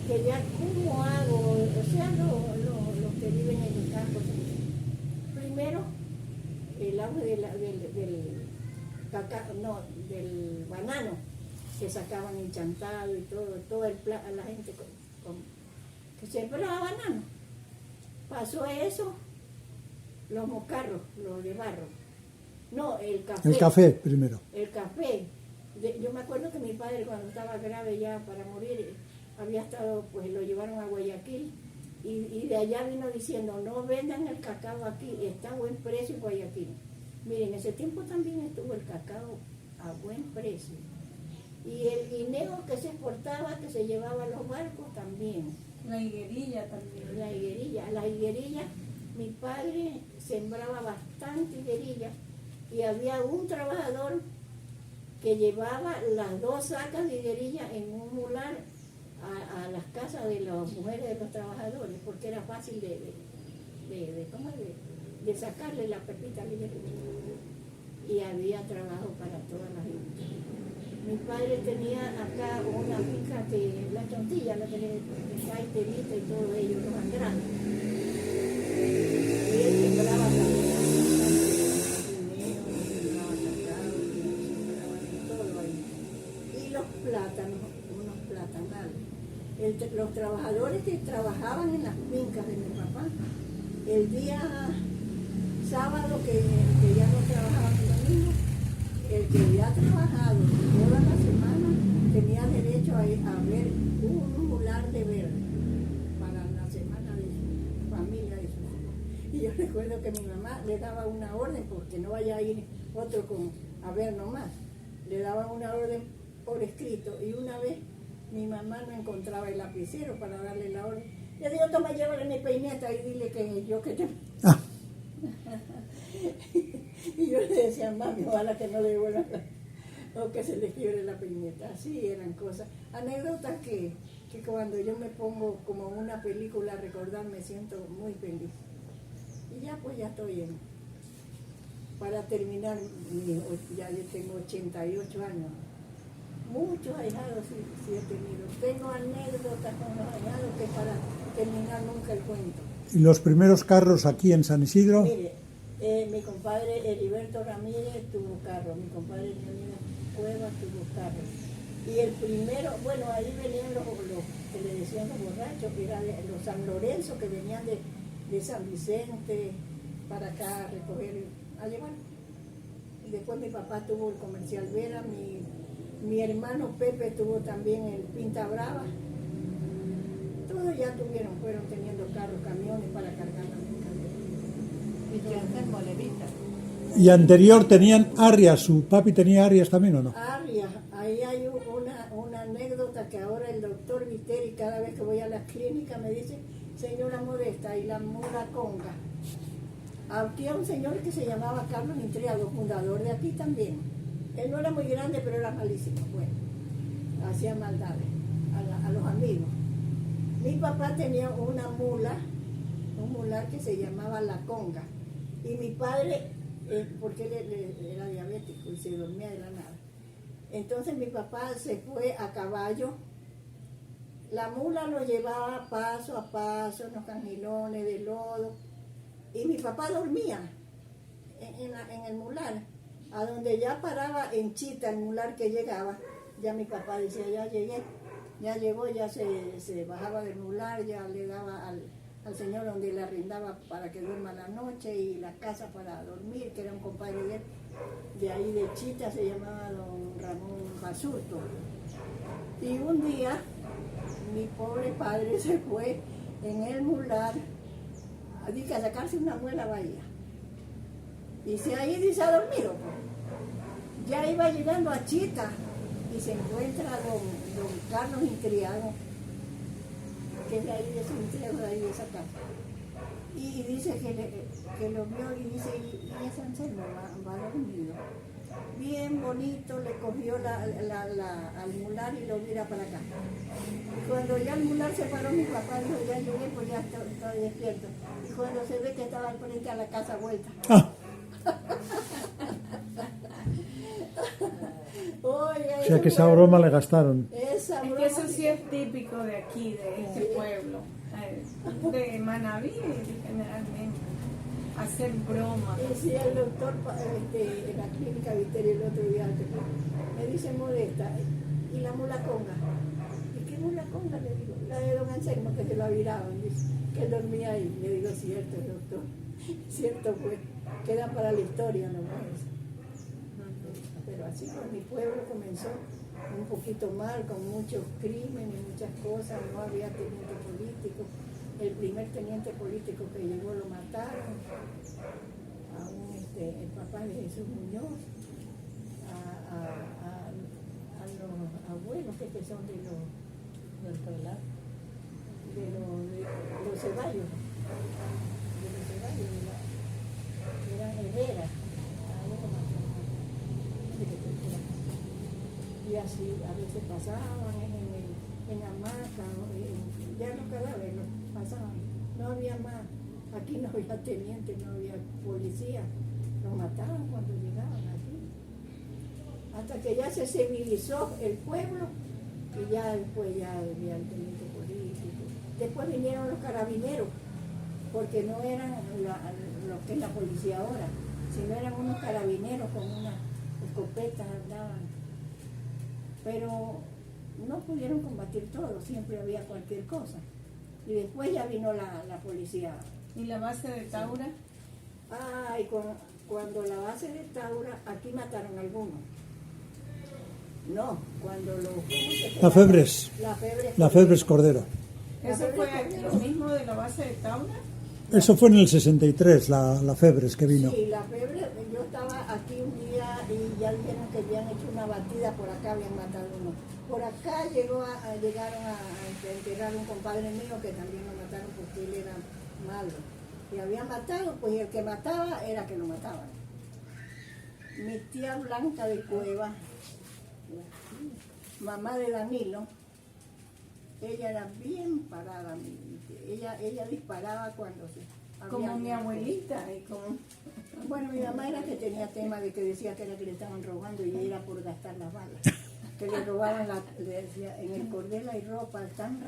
que ya cómo hago, o sea, los que viven en el campo, primero el auge del cacao, no, del banano que sacaban enchantado y todo la gente que sembraba banano. Pasó eso, los mocarros, los de barro. No, el café. El café primero. El café. Yo me acuerdo que mi padre cuando estaba grave ya para morir, había estado, pues lo llevaron a Guayaquil y de allá vino diciendo, no vendan el cacao aquí, está a buen precio en Guayaquil. Miren, en ese tiempo también estuvo el cacao a buen precio. Y el guineo que se exportaba, que se llevaba a los barcos también. La higuerilla también. La higuerilla, mi padre sembraba bastante higuerilla y había un trabajador que llevaba las 2 sacas de higuerilla en un mular a las casas de las mujeres de los trabajadores, porque era fácil de sacarle la pepita a la higuerilla. Y había trabajo para toda la gente. Mi padre tenía acá una finca que la chontilla, la que hay terita y todo ello, los andranos. Y él sembraba también dinero, sembraba cacao, sembraba todo ahí. Y los plátanos, unos platanales. Los trabajadores que trabajaban en las fincas de mi papá, el día sábado que ya no trabajaban el domingo, el que había trabajado toda la semana tenía derecho a ver un mular de verde para la semana de su familia, de sus hijos. Y yo recuerdo que mi mamá le daba una orden, porque no vaya a ir otro a ver nomás, le daba una orden por escrito, y una vez mi mamá no encontraba el lapicero para darle la orden. Le digo, toma, llévale mi peineta y dile que yo que te... Ah, Y yo le decía, mami, ojalá que no le vuelvan o que se le quiebre la peineta. Así eran cosas. Anécdotas que cuando yo me pongo como una película a recordar me siento muy feliz. Y ya pues ya estoy para terminar, ya yo tengo 88 años. Muchos ahijados sí he tenido. Tengo anécdotas con los ahijados que para terminar nunca el cuento. ¿y los primeros carros aquí en San Isidro? Mire, mi compadre Heriberto Ramírez tuvo carro, mi compadre Leonidas Cuevas tuvo carro. Y el primero, bueno, ahí venían los que le decían los borrachos, que eran los San Lorenzo, que venían de San Vicente para acá a recoger, a llevar. Y después mi papá tuvo el Comercial Vera, mi hermano Pepe tuvo también el Pinta Brava. Todos ya fueron teniendo carros, camiones para cargar la mercadería. Y que hacer molevita. Y anterior tenían arrias, ¿su papi tenía arrias también o no? Arias, ahí hay una anécdota que ahora el doctor Viteri, cada vez que voy a la clínica, me dice, señora Modesta, y la mula conga. Aquí hay un señor que se llamaba Carlos Intriago, fundador de aquí también. Él no era muy grande, pero era malísimo. Bueno, hacía maldades a los amigos. Mi papá tenía una mula, un mular que se llamaba La Conga. Y mi padre, porque él era diabético y se dormía de la nada. Entonces mi papá se fue a caballo. La mula lo llevaba paso a paso en los cangilones de lodo. Y mi papá dormía en el mular. A donde ya paraba en Chita el mular que llegaba, ya mi papá decía, ya llegué. Ya llegó, ya se bajaba del mular, ya le daba al señor donde le arrendaba para que duerma la noche y la casa para dormir, que era un compadre de él, de ahí de Chita, se llamaba don Ramón Basurto. Y un día mi pobre padre se fue en el mular a sacarse una muela bahía. Y se ahí dice a dormido. Pues. Ya iba llegando a Chita y se encuentra don Carlos Intriago, que es de ahí de su Intriago, de ahí de esa casa. Y dice que lo vio y dice, y ese Anselmo va dormido. Bien bonito, le cogió al mular y lo mira para acá. Y cuando ya el mular se paró, mi papá dijo, ya llegué, pues ya estoy despierto. Y cuando se ve que estaba al frente a la casa vuelta. Ah, Oiga, o sea que esa broma le gastaron. Esa Es broma que eso sí es típico de aquí, de este pueblo, de Manaví generalmente, hacer bromas. decía el doctor en la clínica Viterio el otro día, me dice Modesta, ¿y la mula conga? ¿Y qué mula conga? Le digo, la de don Anselmo, que se la viraban, dice, que él dormía ahí. Le digo, cierto, doctor, cierto, pues, queda para la historia nomás. Pero así con mi pueblo comenzó un poquito mal, con muchos crímenes, muchas cosas, no había teniente político. El primer teniente político que llegó lo mataron, el papá de Jesús Muñoz, a los abuelos que son de los Ceballos, eran Herrera, a ellos lo mataron. Y así a veces pasaban en hamaca, ya los cadáveres los pasaban, no había más, aquí no había teniente, no había policía, los mataban cuando llegaban aquí, hasta que ya se civilizó el pueblo y ya después ya había el teniente político. Después vinieron los carabineros, porque no eran lo que es la policía ahora, sino eran unos carabineros con unas escopetas, andaban. Pero no pudieron combatir todo, siempre había cualquier cosa. Y después ya vino la policía. ¿Y la base de Taura? Ay, cuando la base de Taura, aquí mataron a algunos. No, cuando La Febres. La Febres Cordero. ¿Eso fue lo mismo de la base de Taura? Eso fue en el 63, la Febres que vino. Sí, la Febres, yo estaba aquí un día y ya dijeron que habían hecho una batida por acá, habían matado uno. Por acá llegaron a enterrar un compadre mío que también lo mataron porque él era malo. Y habían matado, pues el que mataba era que lo mataban. Mi tía Blanca de Cueva, mamá de Danilo, ella era bien parada, ella disparaba cuando se... Como mi abuelita. Bueno, mi mamá era que tenía tema de que decía que era que le estaban robando y era por gastar las balas. Que le robaban, le decía, en el cordel hay ropa, están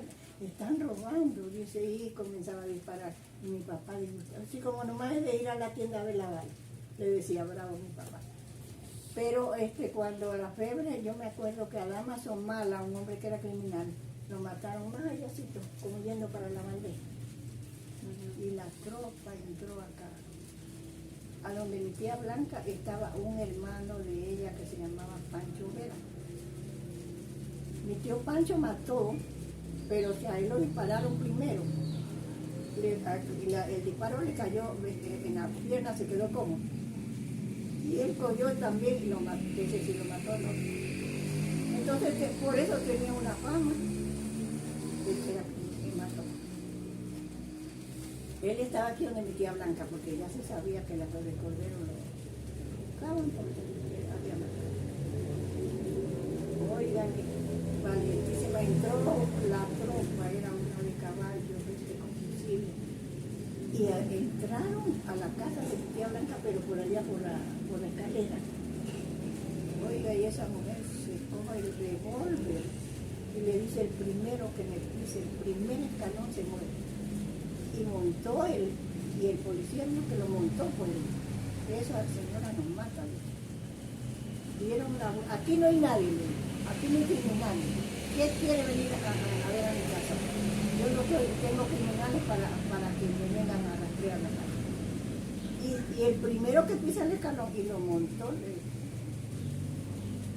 robando, dice, y comenzaba a disparar. Y mi papá dijo, así como nomás es de ir a la tienda a ver la bala, le decía bravo mi papá. Pero cuando la Febre, yo me acuerdo que a Damaso Mala, un hombre que era criminal, lo mataron más allácito, como yendo para la bandeja. Y la tropa entró acá, a donde mi tía Blanca estaba un hermano de ella que se llamaba Pancho Vera. Mi tío Pancho mató, pero a él lo dispararon primero. El disparo le cayó en la pierna, se quedó como. Y él cogió también y lo mató, ese sí lo mató, ¿no? Entonces, por eso tenía una fama. Él mató. Él estaba aquí donde mi tía Blanca, porque ya se sabía que la Febres Cordero lo buscaban porque había matado. Oigan, valientísima, entró la tropa, era una de caballos, con fusiles, y entraron a la casa de mi tía Blanca, pero por allá por la escalera. Oiga, y esa mujer se coge el revólver y le dice el primero que me pise, el primer escalón se muere. Y montó él, y el policía dijo que lo montó por él. Esa señora nos mata. Aquí no hay nadie, aquí no tiene nadie. ¿Quién quiere venir a ver a mi casa? Yo no tengo criminales para que me vengan a rastrear la casa. Y el primero que pisa el escalón y lo montó,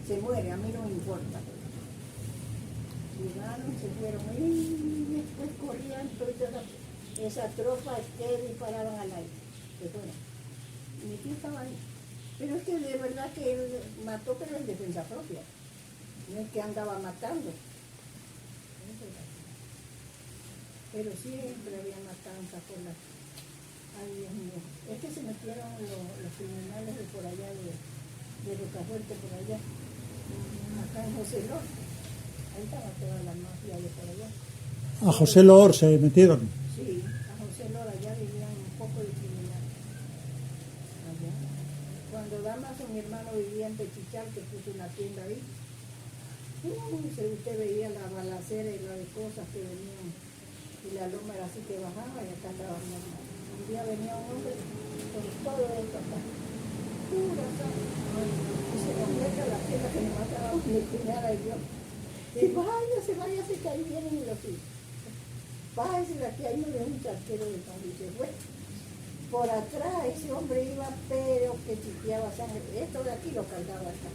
se muere, a mí no me importa. Llegaron, se fueron y después corrían toda esa tropa y paraban al aire. Se fueron. Y mi tío estaba ahí. Pero es que de verdad que él mató, pero en defensa propia. No es que andaba matando. Pero siempre había matanzas por la... Ay, Dios mío. Es que se metieron los criminales de por allá, de Rocafuerte, por allá. Acá en José Lor. Ahí estaba toda la mafia de por allá. A José Lor se metieron. Sí, a José Lor allá vivían un poco de criminales. Allá. Cuando Damaso, mi hermano, vivía en Pechichal, que puso una tienda ahí, usted veía la balacera y las cosas que venían, y la loma era así que bajaba y acá andaba mi hermano. Un día venía un hombre con todo esto acá, pura sangre, y se completa la tierra que me mataba mi cuñada y yo. Y váyase, que ahí vienen los hijos. Váyase de aquí, ahí no veo un charquero de pan y se fue. Por atrás ese hombre iba, pero que chiqueaba sangre. Esto de aquí lo cargaba acá.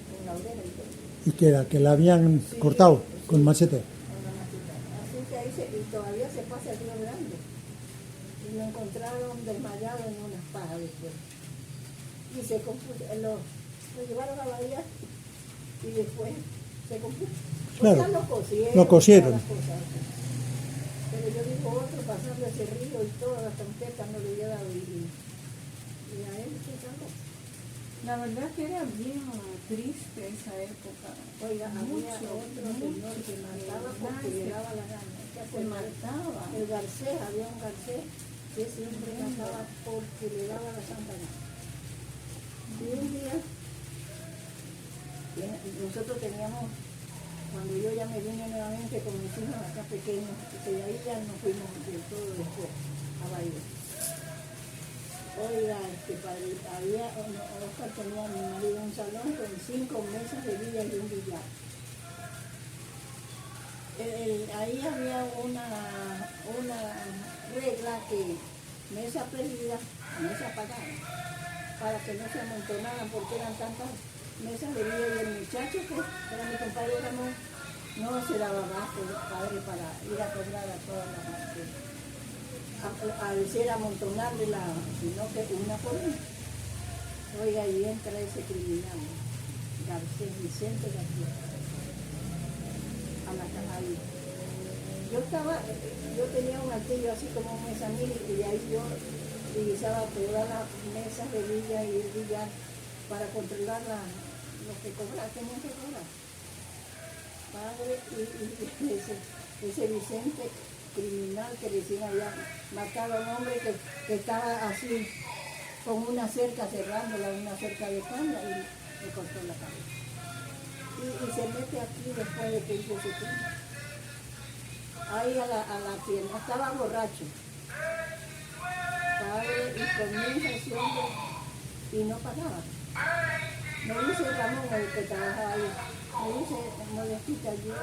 Con laurel y todo. ¿Y qué era? ¿Que la habían cortado con machete? Con la macheta. Así que ahí y todavía se pasa el río Grande. Y lo encontraron desmayado en unas pajas después. Y se compuso, lo llevaron a Bahía y después se compuso. Claro, O sea, lo cosieron. todas las cosas. Pero yo digo, otro pasando ese río y toda la trompeta no le hubiera dado y a él se salvó. La verdad que era bien triste esa época. Oiga, había Mucho, otro señor que mataba porque le daba la gana. se mataba. El Garcés, había un Garcés que siempre mataba porque le daba la santa gana. Y un día, nosotros teníamos, cuando yo ya me vine nuevamente con mis hijos acá pequeños, y de ahí ya nos fuimos del todo después a Bahía. Oiga, padre, Oscar tenía a mi marido un salón con 5 mesas de billar y un billar. Ahí había una regla que mesa perdida, mesa pagada, para que no se amontonaran porque eran tantas mesas de billar y el muchacho que era mi compadre no se daba abajo, padre, para ir a cobrar a todas las gente. A decir amontonarle sino que una por una. Oiga, y entra ese criminal, Garcés, Vicente García, a la caja ahí. Yo tenía un altillo así como un mesamil y de ahí yo utilizaba todas las mesas de villa y el billar para controlar lo que tenían que cobrar. Padre, y ese Vicente criminal que recién había matado a un hombre que estaba así con una cerca cerrándola, una cerca de caña y le cortó la cabeza. Y se mete aquí después de que hizo ese crimen. Ahí a la tienda, estaba borracho. Padre, y comienza ese hombre y no pagaba. Me dice Ramón, el que trabajaba ahí, me dice, Modestita, yo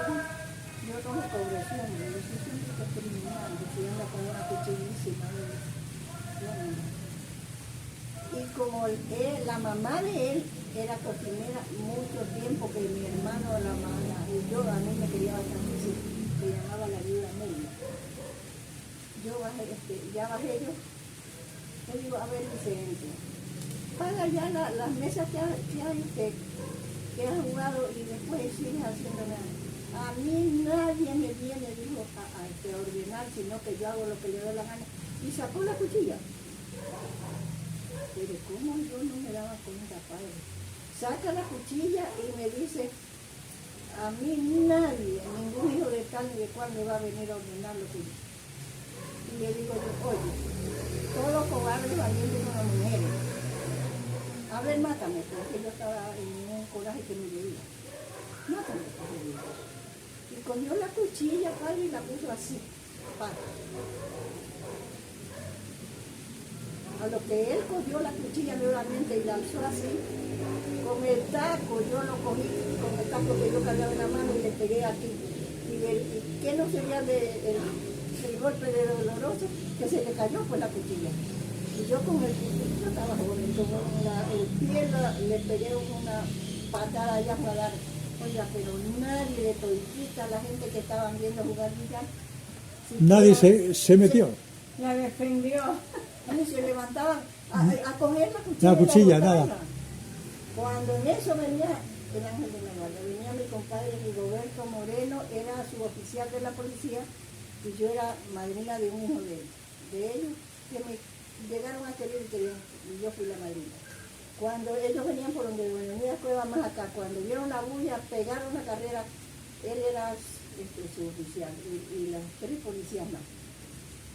no me cobro siempre, yo soy siempre criminal, yo estoy anda con una cuchillísima. Y como la mamá de él era cocinera mucho tiempo que mi hermano, la mamá y yo, a mí me quería bastante, se llamaba la viuda media. Yo ya bajé yo, le digo, a ver, Vicente, paga ya las mesas que has jugado y después sigues haciendo nada. A mí nadie me viene, dijo, a ordenar, sino que yo hago lo que le doy la gana. Y sacó la cuchilla. Pero ¿cómo yo no me daba cuenta, padre? Saca la cuchilla y me dice, a mí nadie, ningún hijo de tal ni de cual me va a venir a ordenar lo que yo. Y le digo yo, oye, todos cobardes valientes con las mujeres. A ver, mátame, porque yo estaba en un coraje que me veía. Mátame, padre. Y cogió la cuchilla, padre, y la puso así, padre. A lo que él cogió la cuchilla nuevamente y la alzó así, con el taco, yo lo cogí con el taco que yo cargaba en la mano y le pegué aquí. Y ¿qué no sería el golpe de doloroso? Que se le cayó por la cuchilla. Y yo con yo estaba joven, el pie le pegué una patada allá a dar. Oiga, pero nadie de toditita, la gente que estaban viendo jugar billar. Nadie se metió. La defendió. Y se levantaban a coger la La cuchilla, y nada. botarla. Cuando en eso venía el ángel de la guardia, venía mi compadre Rigoberto Moreno, era suboficial de la policía y yo era madrina de un hijo de ellos, que me llegaron a querer y yo fui la madrina. Cuando ellos venían por donde Buenos Cueva más acá, cuando vieron la bulla, pegaron la carrera, él era suboficial y las 3 policías más.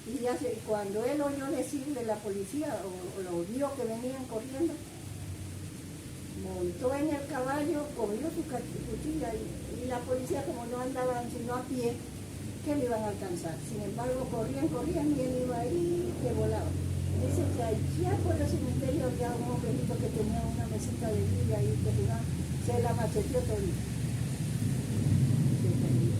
Y ya cuando él oyó decir de la policía o lo vio que venían corriendo, montó en el caballo, cogió su cuchilla y la policía, como no andaban sino a pie, que le iban a alcanzar. Sin embargo, corrían y él iba ahí que volaba. Dice que allá por el cementerio había un hombrecito que tenía una mesita de vida ahí que se la macheteó todita.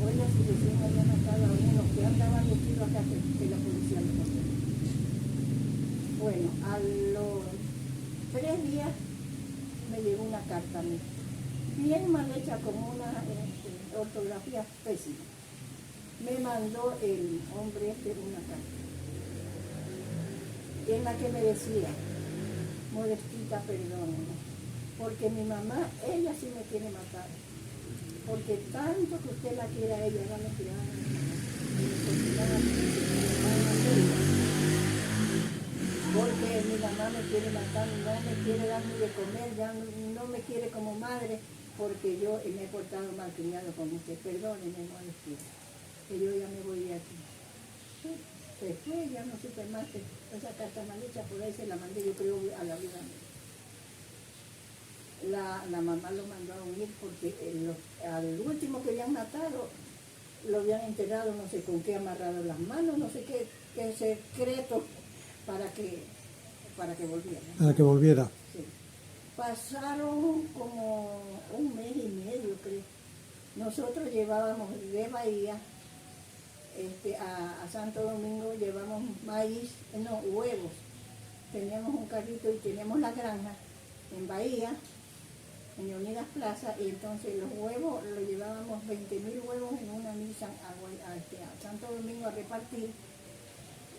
Oiga, si recién había matado a uno que andaban vestidos acá que la policía lo cogió. Bueno, a los 3 días me llegó una carta a mí, bien mal hecha, con una ortografía pésima. Me mandó el hombre una carta, en la que me decía, Modestita, perdóname, porque mi mamá, ella sí me quiere matar, porque tanto que usted la quiere a ella, hágame que porque mi mamá me quiere matar, no me quiere dar ni de comer, ya no me quiere como madre, porque yo me he portado malcriado con usted. Perdóneme, Modestita, que yo ya me voy de aquí. Se fue, ya no supe más que esa carta mal hecha, por ahí se la mandé, yo creo, a la vida mía. La mamá lo mandó a huir porque al último que habían matado lo habían enterrado, no sé con qué, amarrado las manos, no sé qué secreto para que volviera. Para que volviera. Sí. Pasaron como un mes y medio, creo. Nosotros llevábamos de Bahía a Santo Domingo, llevamos huevos. Teníamos un carrito y teníamos la granja en Bahía, en Unidas Plaza, y entonces los huevos lo llevábamos 20.000 huevos en una misa a Santo Domingo a repartir,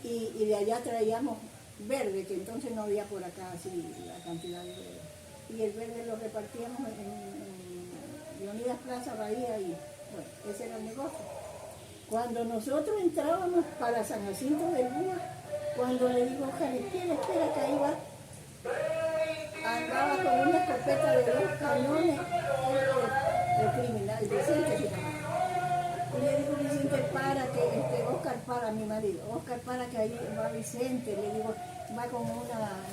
y de allá traíamos verde, que entonces no había por acá así la cantidad de verde, y el verde lo repartíamos en Unidas Plaza, Bahía, y bueno, ese era el negocio. Cuando nosotros entrábamos para San Jacinto del Búa, cuando le digo, espera, que ahí va, andaba con una escopeta de 2 cañones, el criminal, Vicente se llama. Y le digo, Vicente, para que, Oscar, para, mi marido, Oscar, para, que ahí va Vicente, le digo, va con una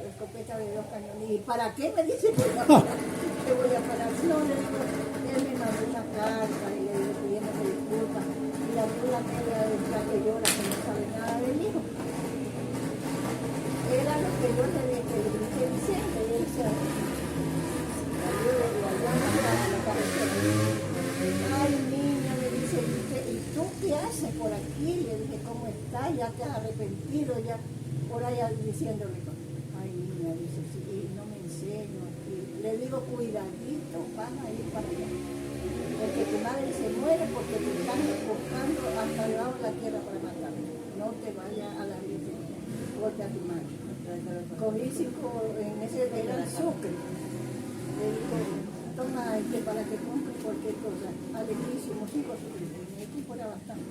escopeta de 2 cañones. ¿Y para qué? Me dice, que voy a parar. No, le digo, él me mandó una carta y le digo, pidiéndome disculpas. Y la pura media es la que llora, que no sabe nada del hijo. Era lo que yo le dije, Vicente, y él se salió de la cabecera. Ay, niña, me dice, ¿y tú qué haces por aquí? Le dije, ¿cómo estás? ¿Ya te has arrepentido? Ya por allá diciéndole, ay, niña, dice, sí, y no me enseño. Y le digo, cuidadito, van a ir para allá. Porque tu madre se muere porque te están buscando hasta debajo de la tierra para matarme. No te vayas a la vida, golpe a tu madre. Cogí 5, en ese era Sucre. Le digo, toma para que compres cualquier cosa. Alegrísimo, 5 sucres. Mi equipo era bastante.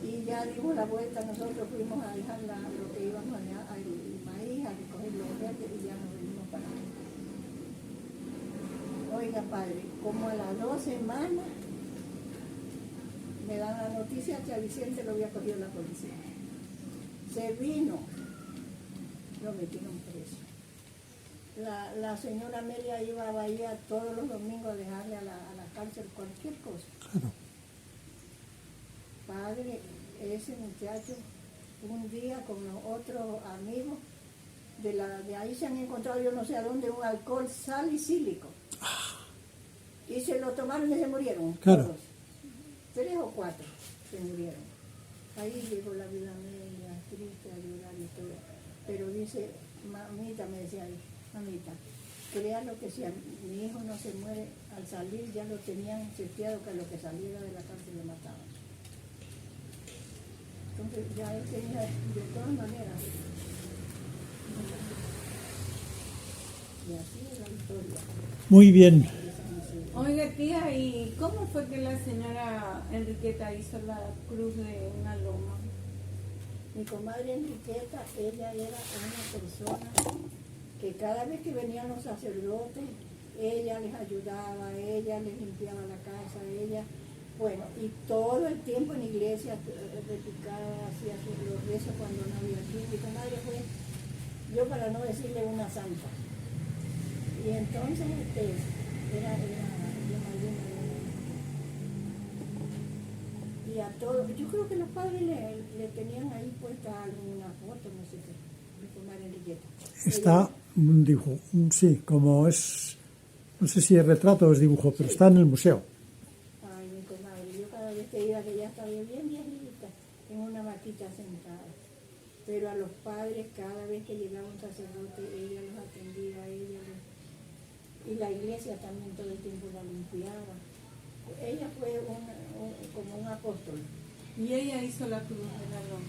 Y ya dimos la vuelta, nosotros fuimos a dejar lo que íbamos allá, al maíz, a recoger los verdes, y ya nos venimos para acá. Oiga, padre, como a las 2 semanas me dan la noticia que a Vicente lo había cogido la policía. Se vino, lo metieron preso. La señora Amelia iba a Bahía todos los domingos a dejarle a la cárcel cualquier cosa. Claro. Padre, ese muchacho, un día con los otros amigos, de ahí se han encontrado, yo no sé a dónde, un alcohol salicílico. Y se lo tomaron y se murieron. Claro. Todos. 3 o 4 se murieron. Ahí llegó la vida media, triste, a llorar y todo. Pero dice, mamita, me decía, mamita, crea lo que sea, mi hijo no se muere, al salir ya lo tenían seteado que a lo que saliera de la cárcel lo mataban. Entonces ya él tenía de todas maneras. Y así es la historia. Muy bien. Oiga, tía, ¿y cómo fue que la señora Enriqueta hizo la cruz de una loma? Mi comadre Enriqueta, ella era una persona que cada vez que venían los sacerdotes, ella les ayudaba, ella les limpiaba la casa, ella, bueno, y todo el tiempo en iglesia replicaba, hacía los rezos cuando no había aquí. Mi comadre fue, yo para no decirle una santa. Y entonces era la madrina de ella. Y a todos, yo creo que los padres le tenían ahí puesta alguna foto, no sé qué, mi comadre Enriqueta. Está un dibujo, sí, como es, no sé si es retrato o es dibujo, pero está en el museo. Ay, mi comadre, yo cada vez que iba, que ya estaba bien viejita, en una maquita sentada. Pero a los padres, cada vez que llegaba un sacerdote, ella los atendía, y la iglesia también todo el tiempo la limpiaba. Ella fue como un apóstol. Y ella hizo la cruz de la loma.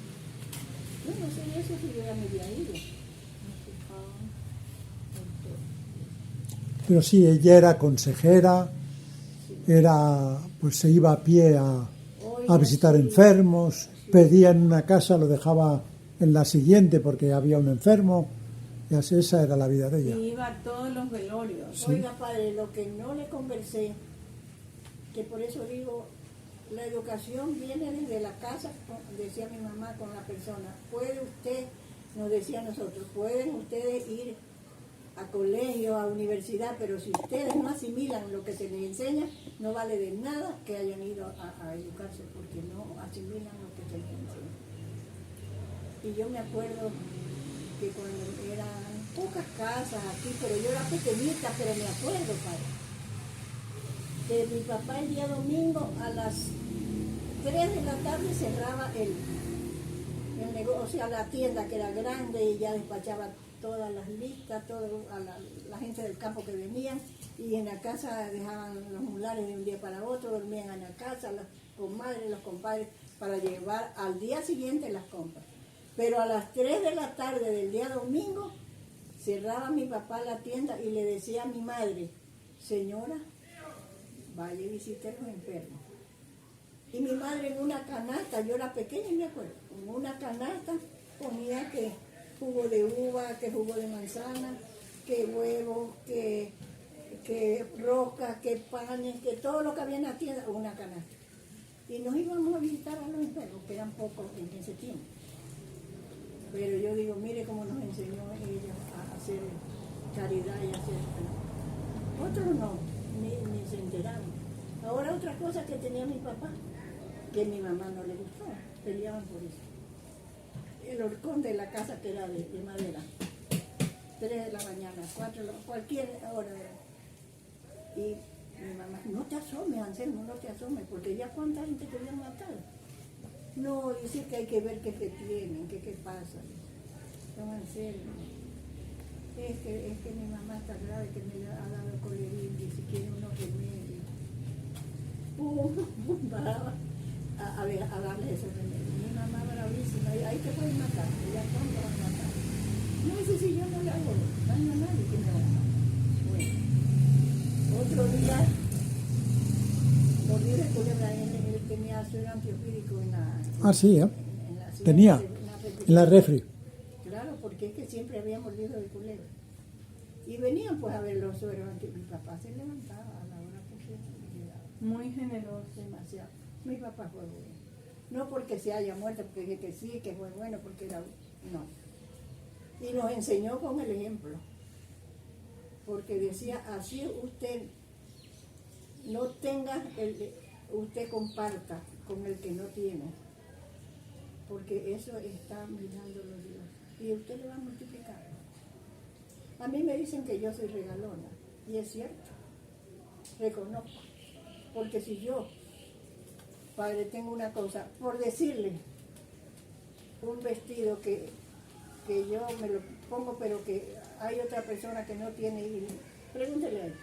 Yo no sé eso si yo ya me había ido. Pero sí, ella era consejera, pues se iba a pie a visitar enfermos, pedía en una casa, lo dejaba en la siguiente porque había un enfermo, y así esa era la vida de ella. Y iba a todos los velorios. Sí. Oiga, padre, lo que no le conversé, que por eso digo, la educación viene desde la casa, decía mi mamá, con la persona. Puede usted, nos decía nosotros, pueden ustedes ir a colegio, a universidad, pero si ustedes no asimilan lo que se les enseña, no vale de nada que hayan ido a educarse, porque no asimilan lo que se les enseña. Y yo me acuerdo que cuando eran pocas casas aquí, pero yo era pequeñita, pero me acuerdo, padre, que mi papá el día domingo a las 3 de la tarde cerraba el negocio, o sea, la tienda que era grande, y ya despachaba todas las listas, a la gente del campo que venían, y en la casa dejaban los mulares de un día para otro, dormían en la casa, las comadres, los compadres, para llevar al día siguiente las compras. Pero a las 3 de la tarde del día domingo, cerraba mi papá la tienda y le decía a mi madre, señora, vaya y visite a los enfermos. Y mi madre en una canasta, yo era pequeña y me acuerdo, en una canasta ponía que jugo de uva, que jugo de manzana, que huevos, que roscas, que panes, que todo lo que había en la tienda, una canasta. Y nos íbamos a visitar a los enfermos, que eran pocos en ese tiempo. Pero yo digo, mire cómo nos enseñó ella a hacer caridad y hacer... Otros no, ni se enteraron. Ahora otra cosa que tenía mi papá, que a mi mamá no le gustaba, peleaban por eso. El horcón de la casa que era de madera, 3 de la mañana, 4 de la cualquier hora. Y mi mamá, no te asomes, Anselmo, no te asomes, porque ya cuánta gente te habían matado. No, dice que hay que ver qué te tienen, qué pasa. Don Anselmo, es que mi mamá está grave, que me ha dado colerín, y si quiere unos remedios. Paraba a darle esos remedios. Mi mamá bravísima, ahí te pueden matar, ya cuándo van a matar. No, dice, si yo no le hago daño a nadie, que me va a matar. Bueno, otro día, volví de Culebra, él tenía suero antiofídico en la... Ah, sí, ¿eh? Tenía en la refri. Claro, porque es que siempre había mordido de Culebra. Y venían pues a ver los sueros antiofídicos. Mi papá se levantaba a la hora que se llegaba. Muy generoso. Demasiado. Mi papá fue bueno. No porque se haya muerto, porque dije que sí, que fue bueno, porque era... No. Y nos enseñó con el ejemplo. Porque decía, así usted no tenga, usted comparta con el que no tiene. Porque eso está mirándolo Dios. Y usted le va a multiplicar. A mí me dicen que yo soy regalona. Y es cierto. Reconozco. Porque si yo Padre, tengo una cosa, por decirle, un vestido que yo me lo pongo, pero que hay otra persona que no tiene, y pregúntele a él.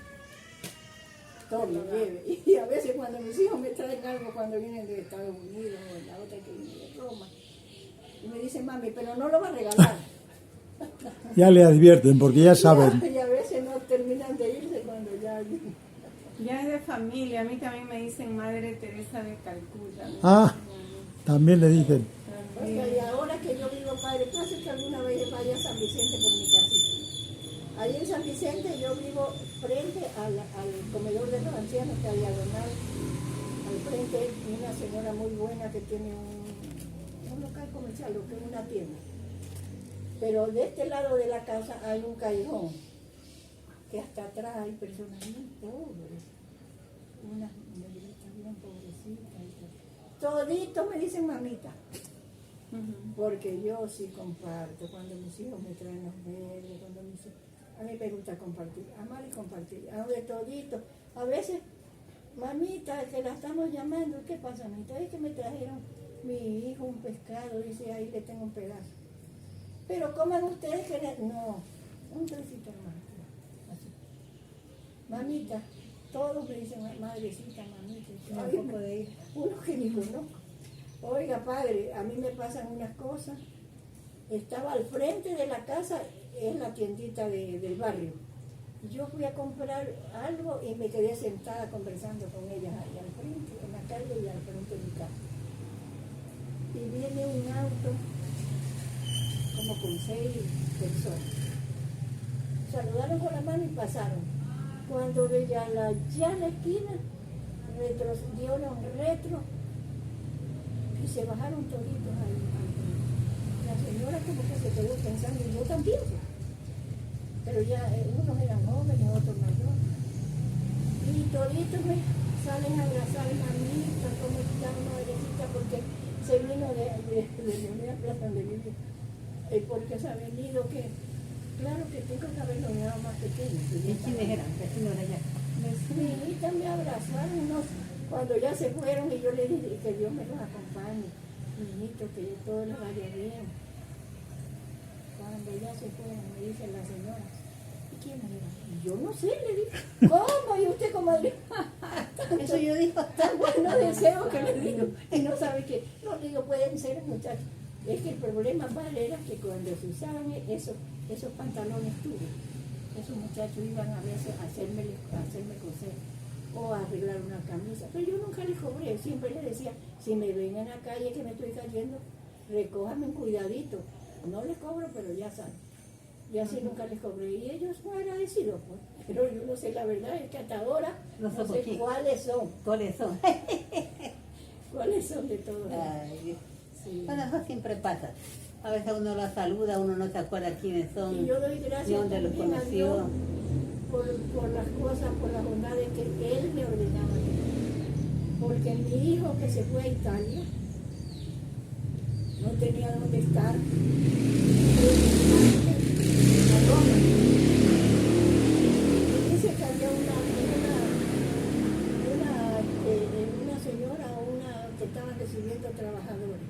Todo lo lleve. Y a veces cuando mis hijos me traen algo cuando vienen de Estados Unidos, o la otra que viene de Roma, y me dicen, mami, pero no lo va a regalar. Ya le advierten, porque ya saben. Y a veces no terminan de irse cuando ya... Ya es de familia, a mí también me dicen Madre Teresa de Calcuta. Ah, también le dicen. Oiga, y ahora que yo vivo, Padre, casi que alguna vez vaya a San Vicente por mi casita. Ahí en San Vicente yo vivo frente al comedor de los ancianos, que hay diagonal. Al frente hay una señora muy buena que tiene un local comercial, lo que es una tienda. Pero de este lado de la casa hay un callejón, que hasta atrás hay personas bien pobres, unas negritas bien pobrecitas. Toditos me dicen mamita, porque yo sí comparto. Cuando mis hijos me traen los verdes, a mí me gusta compartir, amar y compartir. A de todito, a veces, mamita, que la estamos llamando, ¿qué pasa, mamita? Es que me trajeron mi hijo un pescado, dice, ahí le tengo un pedazo. Pero coman ustedes que no, un trocito hermano. Así. Mamita, todos me dicen madrecita, mamita. Un poco de ella. Uno que ni conozco. Oiga, padre, a mí me pasan unas cosas. Estaba al frente de la casa, es la tiendita del barrio. Yo fui a comprar algo y me quedé sentada conversando con ellas ahí al frente, en la calle y al frente de mi casa. Y viene un auto como con 6 personas. Saludaron con la mano y pasaron. Cuando de ya la esquina, dieron retro y se bajaron toditos ahí. La señora como que se quedó pensando, y yo también. Pero ya unos eran jóvenes, otros mayores. Y toditos me salen a abrazar mamita, como está madrecita, porque se vino de una plaza donde vive. Porque se ha venido que, claro que tengo que haberlo mirado más pequeño. ¿Y quiénes eran? ¿Vecinos de allá? Mi hijita me abrazaron cuando ya se fueron, y yo le dije que Dios me los acompañe, niñito, que todo les vaya bien. Cuando ya se fueron, me dice la señora, ¿y quién era? Y yo no sé, le dije, ¿cómo? ¿Y usted cómo le Eso yo digo. tan buenos deseos que le digo? Y no sabe qué. No, le digo, pueden ser muchachos. Es que el problema, padre, era que cuando se usaban esos pantalones turos, esos muchachos iban a veces a hacerme coser o a arreglar una camisa, pero yo nunca les cobré, siempre les decía, si me ven en la calle que me estoy cayendo, recójame un cuidadito, no les cobro, pero ya saben, y así nunca les cobré, y ellos muy agradecidos, pues. Pero yo no sé, la verdad es que hasta ahora no sé cuáles son. ¿Cuáles son? ¿Cuáles son de todos? Ay, Sí. bueno, eso siempre pasa. A veces uno los saluda, uno no se acuerda quiénes son, Y yo doy ni gracias dónde los también a Dios conoció. por las cosas, por las bondades que Él me ordenaba. Porque mi hijo que se fue a Italia no tenía dónde estar. A Roma. Y dice que había una señora que estaba recibiendo trabajadores.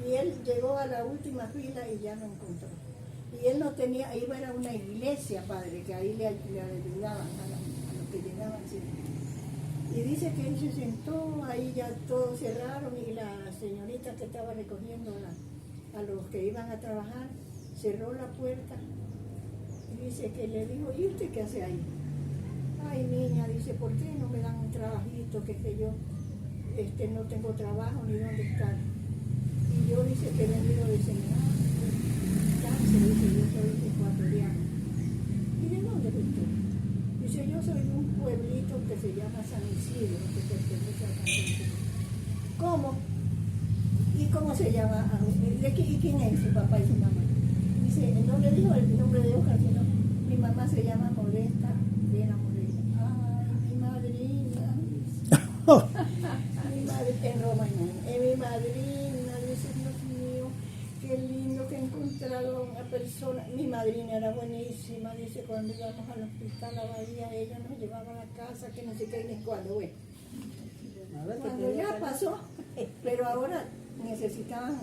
Y él llegó a la última fila y ya no encontró. Y él no tenía, iba a una iglesia, padre, que ahí le ayudaban a los que llegaban siempre. Y dice que él se sentó, ahí ya todos cerraron, y la señorita que estaba recogiendo a los que iban a trabajar, cerró la puerta. Y dice que le dijo, ¿y usted qué hace ahí? Ay, niña, dice, ¿por qué no me dan un trabajito? Que yo no tengo trabajo ni dónde estar. Y yo dice que he venido de seminar, dice, yo soy ecuatoriano. ¿Y de dónde eres tú? Dice, yo soy de un pueblito que se llama San Isidro, que pertenece a Argentina. ¿Cómo? ¿Y cómo se llama? ¿Y quién es su papá y su mamá? Dice, no le digo el nombre de Oscar, sino mi mamá se llama Modesta, Elena Modesta. Ay, mi madrina. Mi madre en Roma, mi madrina, dice, Dios mío, qué lindo que he encontrado a una persona. Mi madrina era buenísima, dice, cuando íbamos al hospital a Bahía, ella nos llevaba a la casa, que no sé qué, ni cuándo, bueno. A ver, ¿qué Cuando tenía ya que pasó, pero ahora necesitaban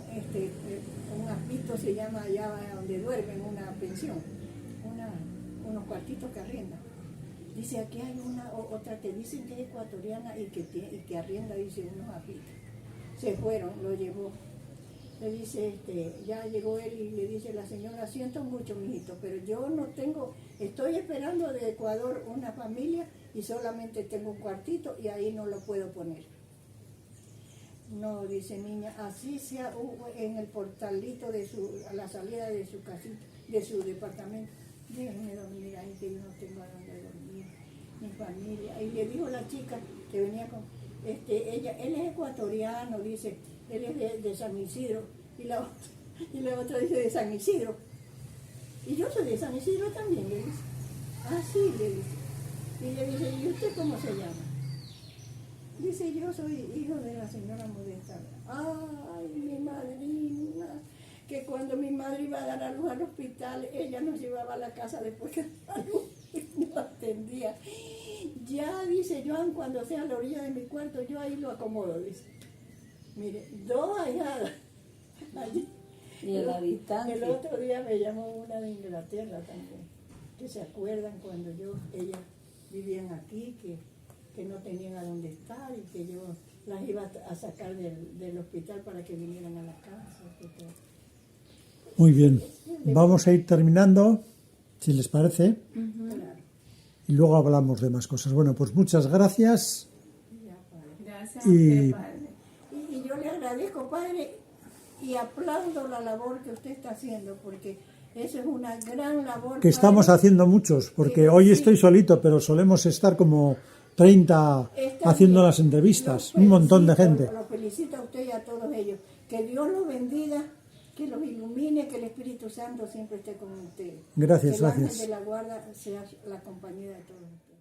un apito, se llama allá donde duermen, una pensión, unos cuartitos que arriendan. Dice, aquí hay otra que dicen que es ecuatoriana y que arrienda, dice, unos apitos. Se fueron, lo llevó. Le dice, ya llegó él y le dice la señora, siento mucho, mijito, pero yo no tengo, estoy esperando de Ecuador una familia y solamente tengo un cuartito y ahí no lo puedo poner. No, dice niña, así sea en el portalito a la salida de su casita, de su departamento. Déjenme dormir ahí, que yo no tengo a dónde dormir, mi familia. Y le dijo la chica que venía con, él es ecuatoriano, dice, él es de San Isidro. Y la otra dice de San Isidro. Y yo soy de San Isidro también, le dice. Ah, sí, le dice. Y le dice, ¿y usted cómo se llama? Dice, yo soy hijo de la señora Modesta. Ay, mi madrina, que cuando mi madre iba a dar a luz al hospital, ella nos llevaba a la casa después que daba a luz y nos atendía. Ya, dice Joan, cuando sea a la orilla de mi cuarto, yo ahí lo acomodo, dice. Mire, 2 ahijadas allí. Y a la distancia. El otro día me llamó una de Inglaterra también, que se acuerdan cuando ellas vivían aquí, que no tenían a dónde estar y que yo las iba a sacar del hospital para que vinieran a la casa. Muy bien, vamos a ir terminando, si les parece, Claro. y luego hablamos de más cosas. Bueno, pues muchas gracias. Ya, padre. Gracias Y- a usted, padre. Y yo le agradezco, padre, y aplaudo la labor que usted está haciendo, porque eso es una gran labor. Que estamos padre. haciendo muchos, porque Sí, hoy sí. estoy solito, pero solemos estar como 30 Está haciendo bien. las entrevistas, Los un montón de felicito, gente. Los felicito a usted y a todos ellos. Que Dios los bendiga, que los ilumine, que el Espíritu Santo siempre esté con ustedes. Gracias, que el ángel gracias. de la guarda sea la compañía de todos ustedes.